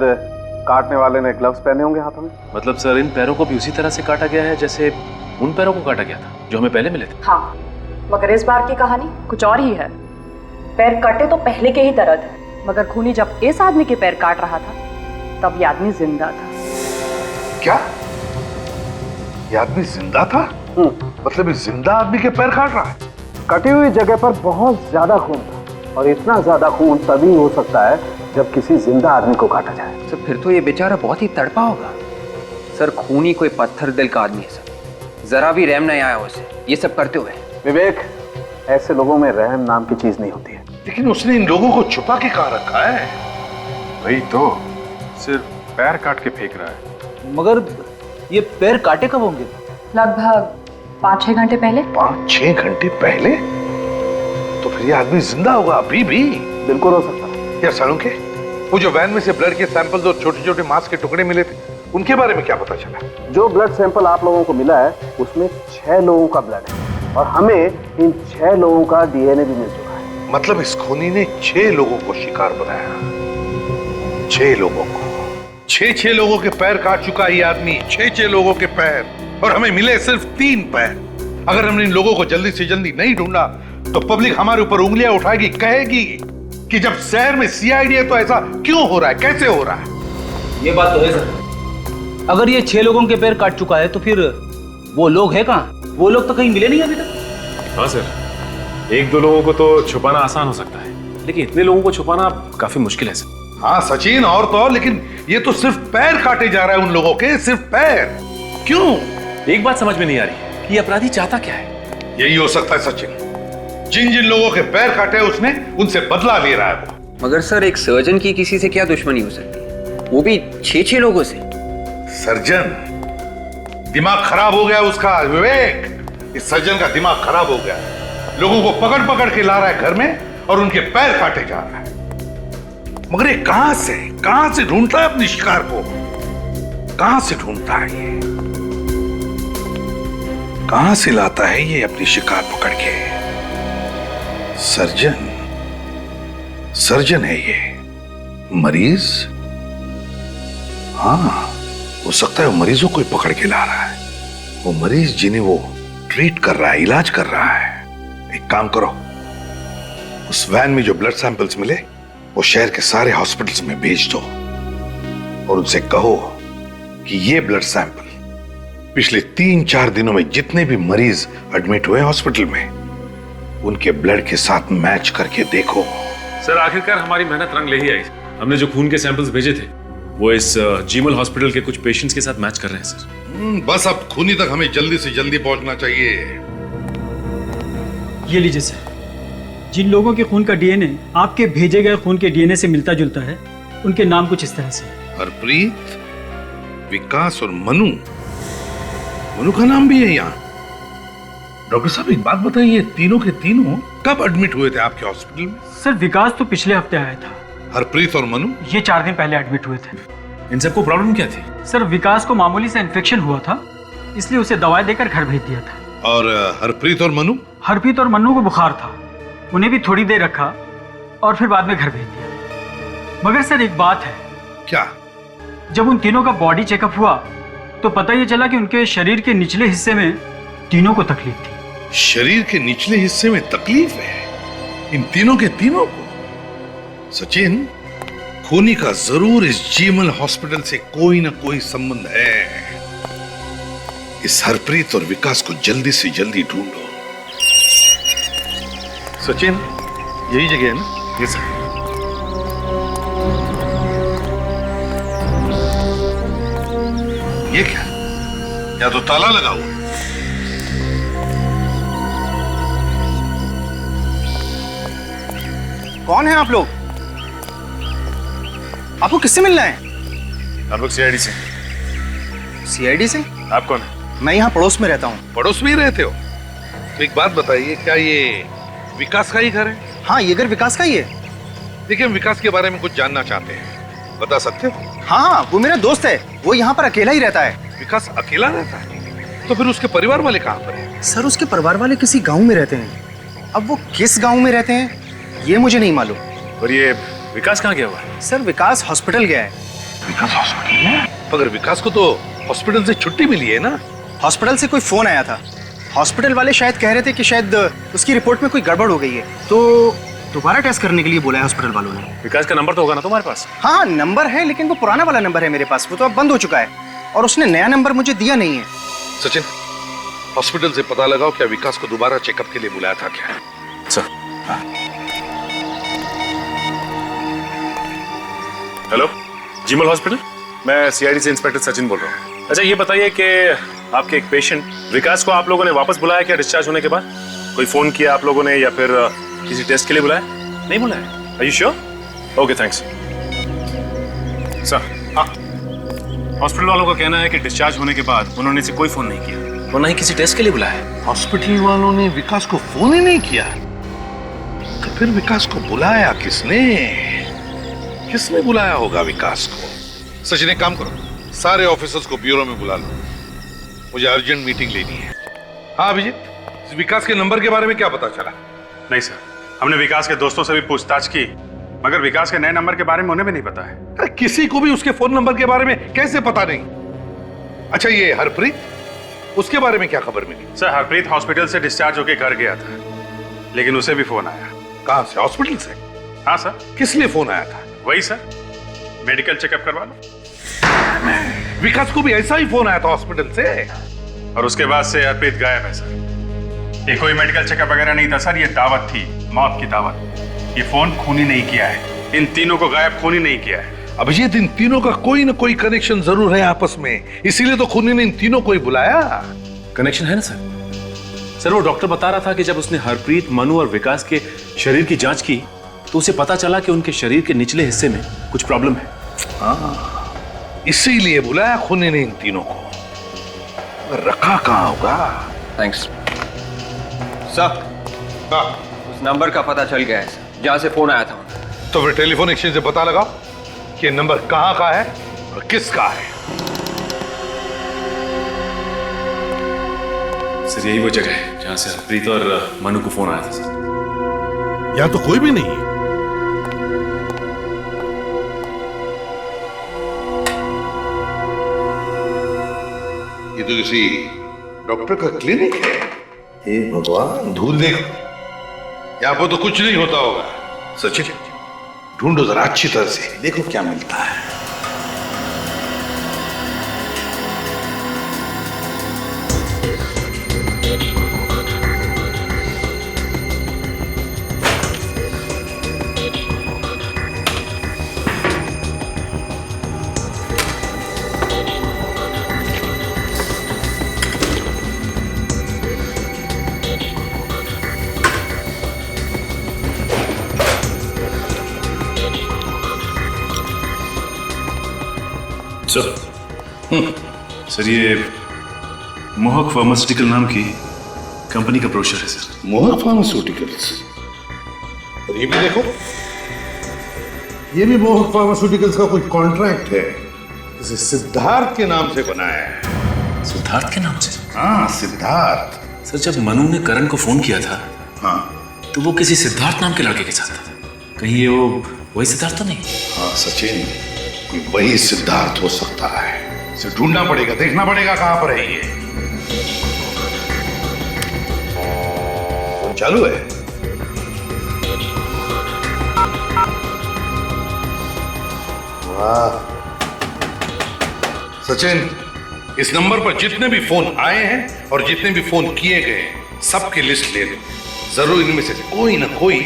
काटने वाले ने ग्लव्स पहने होंगे हाथों में। मतलब सर इन पैरों को भी उसी तरह से काटा गया है जैसे उन पैरों को काटा गया था जो हमें पहले मिले थे। हाँ, मगर इस बार की कहानी कुछ और ही है। पैर कटे तो पहले के ही दर्द है, मगर खूनी जब इस आदमी के पैर काट रहा था तब ये आदमी जिंदा था। क्या? ये आदमी जिंदा था? मतलब इस जिंदा आदमी के पैर काट रहा है? कटी हुई जगह पर बहुत ज्यादा खून था, और इतना ज्यादा खून तभी हो सकता है जब किसी जिंदा आदमी को काटा जाए। सर फिर तो ये बेचारा बहुत ही तड़पा होगा। सर खूनी कोई पत्थर दिल का आदमी है सर, जरा भी रहम नहीं आया उसे ये सब करते हुए। विवेक, ऐसे लोगों में रहम नाम की चीज नहीं होती है। लेकिन उसने इन लोगों को छुपा के कहाँ रखा है? वही तो, सिर्फ पैर काट के फेंक रहा है। मगर ये पैर काटे कब होंगे? लगभग 5-6 घंटे पहले। 5-6 घंटे पहले? तो फिर ये आदमी जिंदा होगा अभी भी? बिल्कुल हो सकता है। या साळुंखे, वो जो वैन में से ब्लड के सैंपल्स और छोटे छोटे मांस के टुकड़े मिले थे, उनके बारे में क्या पता चला? जो ब्लड सैंपल आप लोगों को मिला है उसमें 6 लोगों का ब्लड है, और हमें इन 6 लोगों का डीएनए भी मिल चुका है। मतलब इस खूनी ने 6 लोगों को शिकार बनाया। 6 लोगों को, 6 लोगों के पैर काट चुका ये आदमी। 6 लोगों के पैर, और हमें मिले सिर्फ 3 पैर। अगर हमने इन लोगों को जल्दी से जल्दी नहीं ढूंढा तो पब्लिक हमारे ऊपर उंगलियां उठाएगी, कहेगी कि जब शहर में सीआईडी है तो ऐसा क्यों हो रहा है, कैसे हो रहा है? ये बात तो है सर। अगर ये 6 लोगों के पैर काट चुका है तो फिर वो लोग हैं कहाँ? वो लोग तो कहीं मिले नहीं अभी तक। हाँ सर, 1-2 लोगों को तो छुपाना आसान हो सकता है, लेकिन इतने लोगों को छुपाना काफी मुश्किल है सर। हाँ सचिन, और तो और, लेकिन ये तो सिर्फ पैर काटे जा रहा है उन लोगों के, सिर्फ पैर। क्यों? एक बात समझ में नहीं आ रही कि अपराधी चाहता क्या है। यही हो सकता है सचिन, जिन जिन लोगों के पैर काटे उसने, उनसे बदला ले रहा है वो। मगर सर एक सर्जन की किसी से क्या दुश्मनी हो सकती है, वो भी 6 लोगों से? सर्जन? दिमाग खराब हो गया उसका विवेक। इस सर्जन का दिमाग खराब हो गया, लोगों को पकड़ पकड़ के ला रहा है घर में और उनके पैर काटे जा रहा है। मगर ये कहां से ढूंढता है अपने शिकार को? कहां से ढूंढता है ये? कहां से लाता है ये अपनी शिकार पकड़ के? सर्जन है ये। मरीज? हाँ, हो सकता है वो मरीजों को ही पकड़ के ला रहा है। वो मरीज जिन्हें वो ट्रीट कर रहा है, इलाज कर रहा है। एक काम करो, उस वैन में जो ब्लड सैंपल्स मिले वो शहर के सारे हॉस्पिटल्स में भेज दो, और उनसे कहो कि ये ब्लड सैंपल पिछले 3-4 दिनों में जितने भी मरीज एडमिट हुए हॉस्पिटल में, उनके ब्लड के साथ मैच करके देखो। सर आखिरकार हमारी मेहनत रंग ले ही आई। हमने जो खून के सैंपल्स भेजे थे वो इस जीमल हॉस्पिटल के कुछ पेशेंट्स के साथ मैच कर रहे हैं सर। बस अब खूनी तक हमें जल्दी से जल्दी पहुंचना चाहिए। ये लीजिए सर, जिन लोगों के खून का डीएनए आपके भेजे गए खून के डीएनए से मिलता जुलता है, उनके नाम कुछ इस तरह से। हरप्रीत, विकास और मनु। मनु का नाम भी है यहाँ। डॉक्टर साहब एक बात बताइए, तीनों के तीनों कब एडमिट हुए थे आपके हॉस्पिटल में? सर विकास तो पिछले हफ्ते आया था। हरप्रीत और मनु? ये 4 दिन पहले एडमिट हुए थे। इन सबको प्रॉब्लम क्या थी? सर विकास को मामूली सा इन्फेक्शन हुआ था, इसलिए उसे दवाई देकर घर भेज दिया था। और हरप्रीत और मनु? हरप्रीत और मनु को बुखार था, उन्हें भी थोड़ी देर रखा और फिर बाद में घर भेज दिया। मगर सर एक बात है। क्या? जब उन तीनों का बॉडी चेकअप हुआ तो पता ये चला कि उनके शरीर के निचले हिस्से में तीनों को तकलीफ थी। शरीर के निचले हिस्से में तकलीफ है इन तीनों के तीनों को? सचिन, खूनी का जरूर इस जीमल हॉस्पिटल से कोई ना कोई संबंध है। इस हरप्रीत और विकास को जल्दी से जल्दी ढूंढो। सचिन, यही जगह है ना? Yes sir. ये क्या? या तो ताला लगा हुआ। कौन है आप लोग? आपको किससे मिलना है? हम लोग सीआईडी से। सीआईडी से? आप कौन है? मैं यहाँ पड़ोस में रहता हूँ। पड़ोस में ही रहते हो? तो एक बात बताइए, क्या ये विकास का ही घर है? हाँ, ये घर विकास का ही है। देखिए, हम विकास के बारे में कुछ जानना चाहते हैं, बता सकते हो? हाँ, वो मेरा दोस्त है, वो यहाँ पर अकेला ही रहता है। विकास अकेला रहता है? तो फिर उसके परिवार वाले कहाँ पर हैं? सर, उसके परिवार वाले किसी गांव में रहते हैं। अब वो किस गांव में रहते हैं ये मुझे नहीं मालूम। और ये विकास कहाँ गया हुआ है? सर, विकास हॉस्पिटल गया है। विकास हॉस्पिटल गया? मगर विकास को तो हॉस्पिटल से छुट्टी मिली है ना? हॉस्पिटल से कोई फोन आया था, हॉस्पिटल वाले शायद कह रहे थे कि शायद उसकी रिपोर्ट में कोई गड़बड़ हो गई है, तो दोबारा टेस्ट करने के लिए बोला है हॉस्पिटल वालों ने। विकास का नंबर तो होगा ना तुम्हारे पास? हाँ, नंबर है, लेकिन वो पुराना वाला नंबर है मेरे पास, वो तो अब बंद हो चुका है और उसने नया नंबर मुझे दिया नहीं है। सचिन, हॉस्पिटल से पता लगाओ क्या विकास को दोबारा चेकअप के लिए बुलाया था क्या? सर। हेलो, जीमल हॉस्पिटल, मैं सीआईडी से इंस्पेक्टर सचिन बोल रहा हूँ। अच्छा, ये बताइए कि आपके एक पेशेंट विकास को आप लोगों ने वापस बुलाया क्या डिस्चार्ज होने के बाद? कोई फोन किया आप लोगों ने या फिर किसी टेस्ट के लिए बुलाया? नहीं बुलाया? Are you sure? Okay, thanks sir. हाँ, हॉस्पिटल वालों का कहना है कि डिस्चार्ज होने के बाद उन्होंने इसे कोई फोन नहीं किया और ना ही किसी टेस्ट के लिए बुलाया। हॉस्पिटल वालों ने विकास को फोन ही नहीं किया? तो फिर विकास को बुलाया किसने? किसने बुलाया होगा विकास को? सचिन, एक काम करो, सारे ऑफिसर्स को ब्यूरो में बुला लो, मुझे अर्जेंट मीटिंग लेनी है। हाँ अभिजीत, विकास के नंबर के बारे में क्या पता चला? नहीं सर, हमने विकास के दोस्तों से भी पूछताछ की, मगर विकास के नए नंबर के बारे में उन्हें भी नहीं पता है। अरे किसी को भी उसके फोन नंबर के बारे में कैसे पता नहीं? अच्छा, ये हरप्रीत, उसके बारे में क्या खबर मिली? सर, हरप्रीत हॉस्पिटल से डिस्चार्ज होकर घर गया था, लेकिन उसे भी फोन आया। कहां से? हॉस्पिटल से? हाँ सर। किस लिए फोन आया था? वही सर, मेडिकल चेकअप करवा लो। विकास को भी ऐसा ही फोन आया था हॉस्पिटल से? और उसके बाद से हरप्रीत गायब है सर। ये कोई मेडिकल चेकअप वगैरह नहीं था सर, ये दावत थी, मौत की दावत। ये फोन खून ही नहीं किया है, इन तीनों को गायब खून ही नहीं किया है। अभिजीत, इन तीनों का कोई ना कोई कनेक्शन जरूर है आपस में, इसीलिए तो खूनी ने इन तीनों को ही बुलाया। कनेक्शन है ना सर? सर, वो डॉक्टर बता रहा था कि जब उसने हरप्रीत, मनु और विकास के शरीर की जांच की तो उसे पता चला कि उनके शरीर के निचले हिस्से में कुछ प्रॉब्लम है। हाँ, इसीलिए बुलाया खूनी ने इन तीनों को। रखा कहाँ होगा? Thanks sir. उस नंबर का पता चल गया है सर, जहां से फोन आया था। तो फिर टेलीफोन एक्सचेंज से पता लगाओ कि ये नंबर कहां का है और किसका है। सर, यही वो जगह है जहां से हरप्रीत और मनु को फोन आया था सर। यहां तो कोई भी नहीं है। ये तो किसी डॉक्टर का क्लिनिक है। हे भगवान, धूल देखो, यहाँ पर तो कुछ नहीं होता होगा। सचिन, ढूंढो जरा अच्छी तरह से, देखो क्या मिलता है। सर, ये मोहक फार्मास्यूटिकल नाम की कंपनी का ब्रोशर है सर। मोहक फार्मास्यूटिकल्स? और ये भी देखो, ये भी मोहक फार्मास्यूटिकल्स का कोई कॉन्ट्रैक्ट है, इसे सिद्धार्थ के नाम से बनाया है। सिद्धार्थ के नाम से? हाँ, सिद्धार्थ। सर, जब मनु ने करण को फोन किया था, हाँ, तो वो किसी सिद्धार्थ नाम के लड़के के साथ था। कहीं ये वो वही सिद्धार्थ तो नहीं? हाँ सचिन, वही सिद्धार्थ हो सकता है। इसे ढूंढना पड़ेगा, देखना पड़ेगा कहां पर है ये। चालू है? वाह सचिन, इस नंबर पर जितने भी फोन आए हैं और जितने भी फोन किए गए सबकी लिस्ट ले लो। जरूर इनमें से कोई ना कोई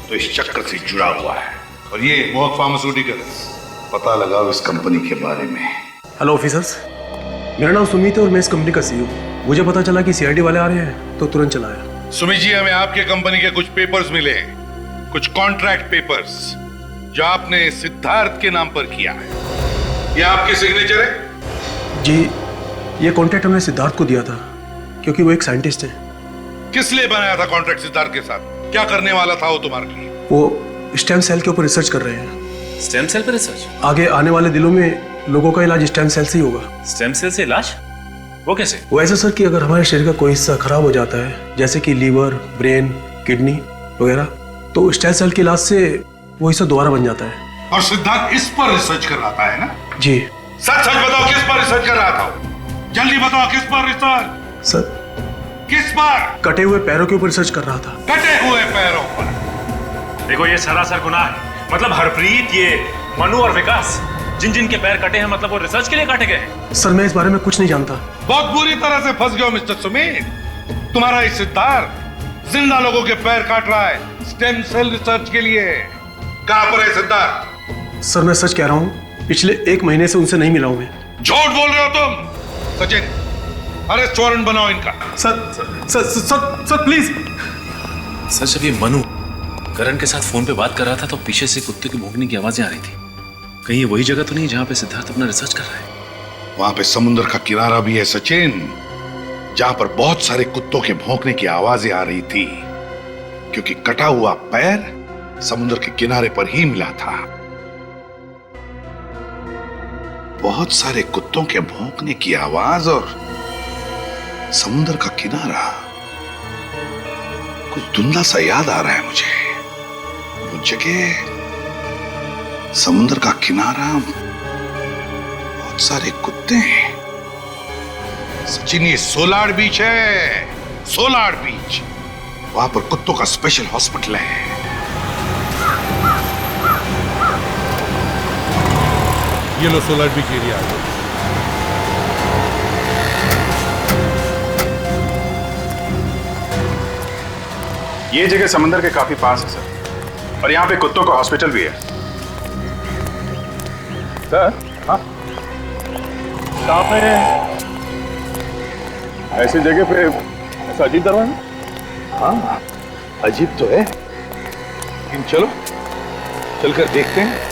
तो इस चक्कर से जुड़ा हुआ है। और ये मोहक फार्मास्यूटिकल्स, पता लगाओ इस कंपनी के बारे में। हेलो ऑफिसर्स, मेरा नाम सुमित है और मैं इस कंपनी का सीईओ। मुझे पता चला कि सीआईडी वाले आ रहे हैं तो तुरंत चला आया। सुमित जी, हमें आपके कंपनी के कुछ पेपर्स मिले, कुछ कॉन्ट्रैक्ट पेपर्स जो आपने सिद्धार्थ के नाम पर किया है। ये आपके सिग्नेचर है? जी, ये कॉन्ट्रैक्ट हमने सिद्धार्थ को दिया था क्योंकि वो एक साइंटिस्ट है। किस लिए बनाया था कॉन्ट्रैक्ट सिद्धार्थ के साथ? क्या करने वाला था वो तुम्हारे लिए? वो स्टेम सेल के ऊपर रिसर्च कर रहे हैं। स्टेम सेल पर रिसर्च? आगे आने वाले दिनों में लोगों का इलाज स्टेम सेल से ही होगा। स्टेम सेल से इलाज? वो कैसे? वो ऐसा सर कि अगर हमारे शरीर का कोई हिस्सा खराब हो जाता है, जैसे कि लीवर, ब्रेन, किडनी वगैरह, तो स्टेम सेल के इलाज से वो हिस्सा दोबारा बन जाता है। और सिद्धार्थ इस पर रिसर्च कर रहा था, है ना? जी। सच सच बताओ, किस पर रिसर्च कर रहा था? जल्दी बताओ, किस पर रिसर्च? सर, किस पर? कटे हुए पैरों के ऊपर रिसर्च कर रहा था। कटे हुए पैरों पर? देखो ये सरासर गुनाह है। मतलब हरप्रीत, ये मनु और विकास, जिन जिन के पैर कटे हैं, मतलब वो रिसर्च के लिए काटे गए हैं। सर मैं इस बारे में कुछ नहीं जानता। बहुत बुरी तरह से फंस गए हो मिस्टर सुमित। तुम्हारा इस सिद्धार्थ जिंदा लोगों के पैर काट रहा है स्टेम सेल रिसर्च के लिए। कहां पर है सिद्धार्थ? सर मैं सच कह रहा हूँ, पिछले 1 महीने से उनसे नहीं मिला हूं मैं। झूठ बोल रहे हो तुम। सचिन, अरेस्ट वारंट बनाओ इनका। Sir please. सर जब ये मनु करण के साथ फोन पे बात कर रहा था तो पीछे से कुत्ते की भौंकने की आवाजें आ रही थी। कहीं ये वही जगह तो नहीं जहां पे सिद्धार्थ अपना रिसर्च कर रहा है? वहां पे समुद्र का किनारा भी है सचिन, जहां पर बहुत सारे कुत्तों के भौंकने की आवाजें आ रही थी, क्योंकि कटा हुआ पैर समुद्र के किनारे पर ही मिला था। बहुत सारे कुत्तों के भौंकने की आवाज और समुद्र का किनारा, कुछ धुंधला सा याद आ रहा है मुझे। वो जगह, समुद्र का किनारा, बहुत सारे कुत्ते हैं। सचिन ये सोलार बीच है, सोलार बीच। वहां पर कुत्तों का स्पेशल हॉस्पिटल है। ये लो सोलार बीच एरिया। ये जगह समंदर के काफी पास है सर, और यहाँ पे कुत्तों का हॉस्पिटल भी है। सर, हाँ, कहाँ पे ऐसी जगह पे ऐसा अजीब दरवाजा? हाँ, अजीब तो है, लेकिन चलो चलकर देखते हैं।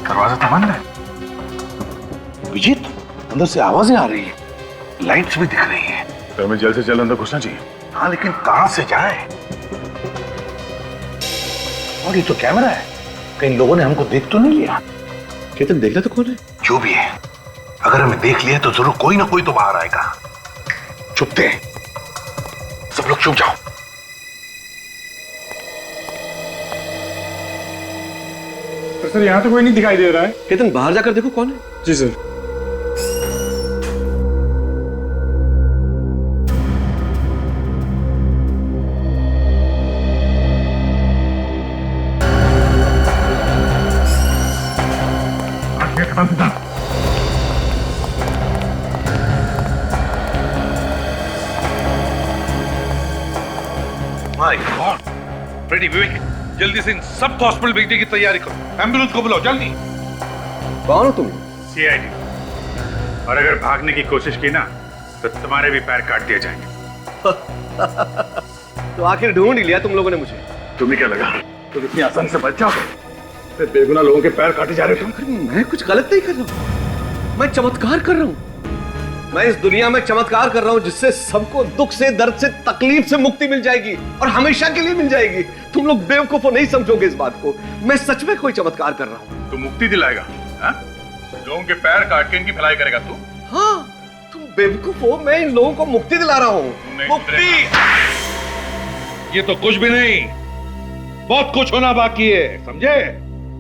दरवाजा तो बंद है। विजित, अंदर से आवाजें आ रही है, लाइट्स भी दिख रही है। तो हमें जल्द से जल्द अंदर घुसना चाहिए। हाँ, लेकिन कहां से जाए? और ये तो कैमरा है, कहीं लोगों ने हमको देख तो नहीं लिया? केतन, देख ले तो कौन है? जो भी है, अगर हमें देख लिया तो जरूर कोई ना कोई तो बाहर आएगा। चुपते, सब लोग चुप जाओ। सर यहाँ तो कोई नहीं दिखाई दे रहा है। केतन बाहर जाकर देखो कौन है। जी सर। माय गॉड, फ्रेडी, विवेक, जल्दी से इन सबको हॉस्पिटल भेजने की तैयारी करो। एम्बुलेंस को बुलाओ जल्दी। कौन हो तुम? सीआईडी। और अगर भागने की कोशिश की ना तो तुम्हारे भी पैर काट दिए जाएंगे। तो आखिर ढूंढ ही लिया तुम लोगों ने मुझे। तुम्हें क्या लगा तुम इतनी आसानी से बच जाओगे? बेगुनाह लोगों के पैर काटे जा रहे हो तुम। मैं कुछ गलत नहीं कर रहा हूं, मैं चमत्कार कर रहा हूं। मैं इस दुनिया में चमत्कार कर रहा हूं जिससे सबको दुख से, दर्द से, तकलीफ से मुक्ति मिल जाएगी और हमेशा के लिए मिल जाएगी। तुम लोग बेवकूफ हो, नहीं समझोगे इस बात को। मैं सच में कोई चमत्कार कर रहा हूं। तू मुक्ति दिलाएगा? लोगों के पैर काट के इनकी भलाई करेगा तू? हाँ, तुम बेवकूफ हो, मैं इन लोगों को मुक्ति दिला रहा हूं। मुक्ति? ये तो कुछ भी नहीं, बहुत कुछ होना बाकी है, समझे?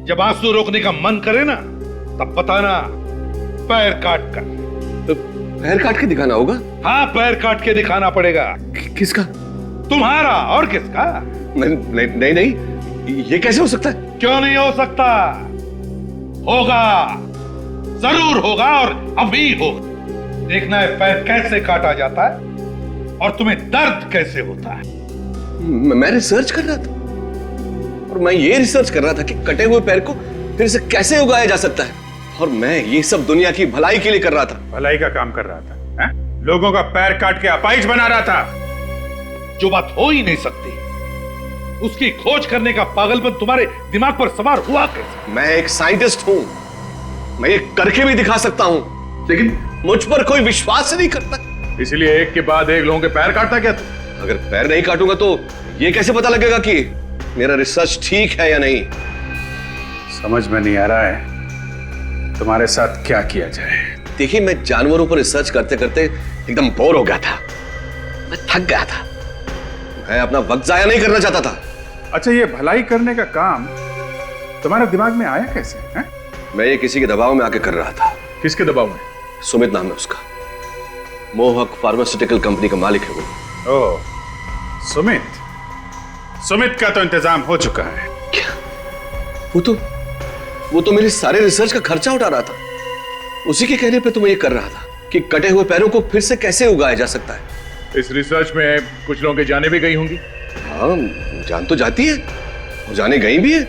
जब आंसू रोकने का मन करे ना, तब बताना, पैर काट कर। तो पैर काट के दिखाना होगा? हाँ, पैर काट के दिखाना पड़ेगा। किसका? तुम्हारा, और किसका? नहीं नहीं, ये कैसे हो सकता है? क्यों नहीं हो सकता? होगा, जरूर होगा, और अभी होगा। देखना है पैर कैसे काटा जाता है और तुम्हें दर्द कैसे होता है। मैं रिसर्च कर रहा था, और मैं ये रिसर्च कर रहा था कि कटे हुए पैर को फिर से कैसे उगाया जा सकता है, और मैं ये सब दुनिया की भलाई के लिए कर रहा था। भलाई का काम कर रहा था, है? लोगों का पैर काट के अपाहिज बना रहा था। जो बात हो ही नहीं सकती, उसकी खोज करने का पागलपन तुम्हारे दिमाग पर सवार हुआ कैसे? मैं एक साइंटिस्ट हूं, मैं ये करके भी दिखा सकता हूं, लेकिन मुझ पर कोई विश्वास नहीं करता। इसलिए एक के बाद एक लोगों के पैर काटता क्या तू? अगर पैर नहीं काटूंगा तो ये कैसे पता लगेगा कि मेरा रिसर्च ठीक है या नहीं? समझ में नहीं आ रहा है तुम्हारे साथ क्या किया जाए। देखिए, मैं जानवरों पर रिसर्च करते करते एकदम बोर हो गया था, मैं थक गया था, मैं अपना वक्त जाया नहीं करना चाहता था। अच्छा, ये भलाई करने का काम तुम्हारे दिमाग में आया कैसे है? मैं ये किसी के दबाव में आके कर रहा था। किसके दबाव में? सुमित नाम है उसका, मोहक फार्मास्यूटिकल कंपनी का मालिक है वो। ओह, सुमित का तो इंतजाम हो चुका है। क्या? वो तो मेरे सारे रिसर्च का खर्चा उठा रहा था। उसी के कहने पे तो मैं ये कर रहा था कि कटे हुए पैरों को फिर से कैसे उगाया जा सकता है। इस रिसर्च में कुछ लोगों की जानें भी गई होंगी। हाँ, जान तो जाती है और जाने गई भी है,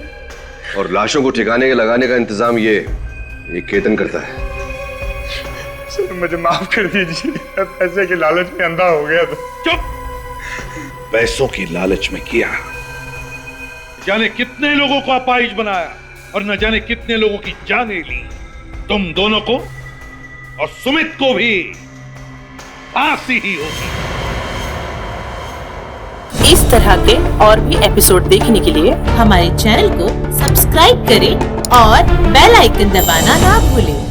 और लाशों को ठिकाने लगाने का इंतजाम ये केतन करता है। सर, मुझे माफ कर दीजिए, पैसे के लालच में अंधा हो गया था। चुप! पैसों की लालच में किया, जाने कितने लोगों को अपाहिज बनाया और न जाने कितने लोगों की जानें ली। तुम दोनों को और सुमित को भी फांसी ही होगी। इस तरह के और भी एपिसोड देखने के लिए हमारे चैनल को सब्सक्राइब करें और बेल आइकन दबाना ना भूलें।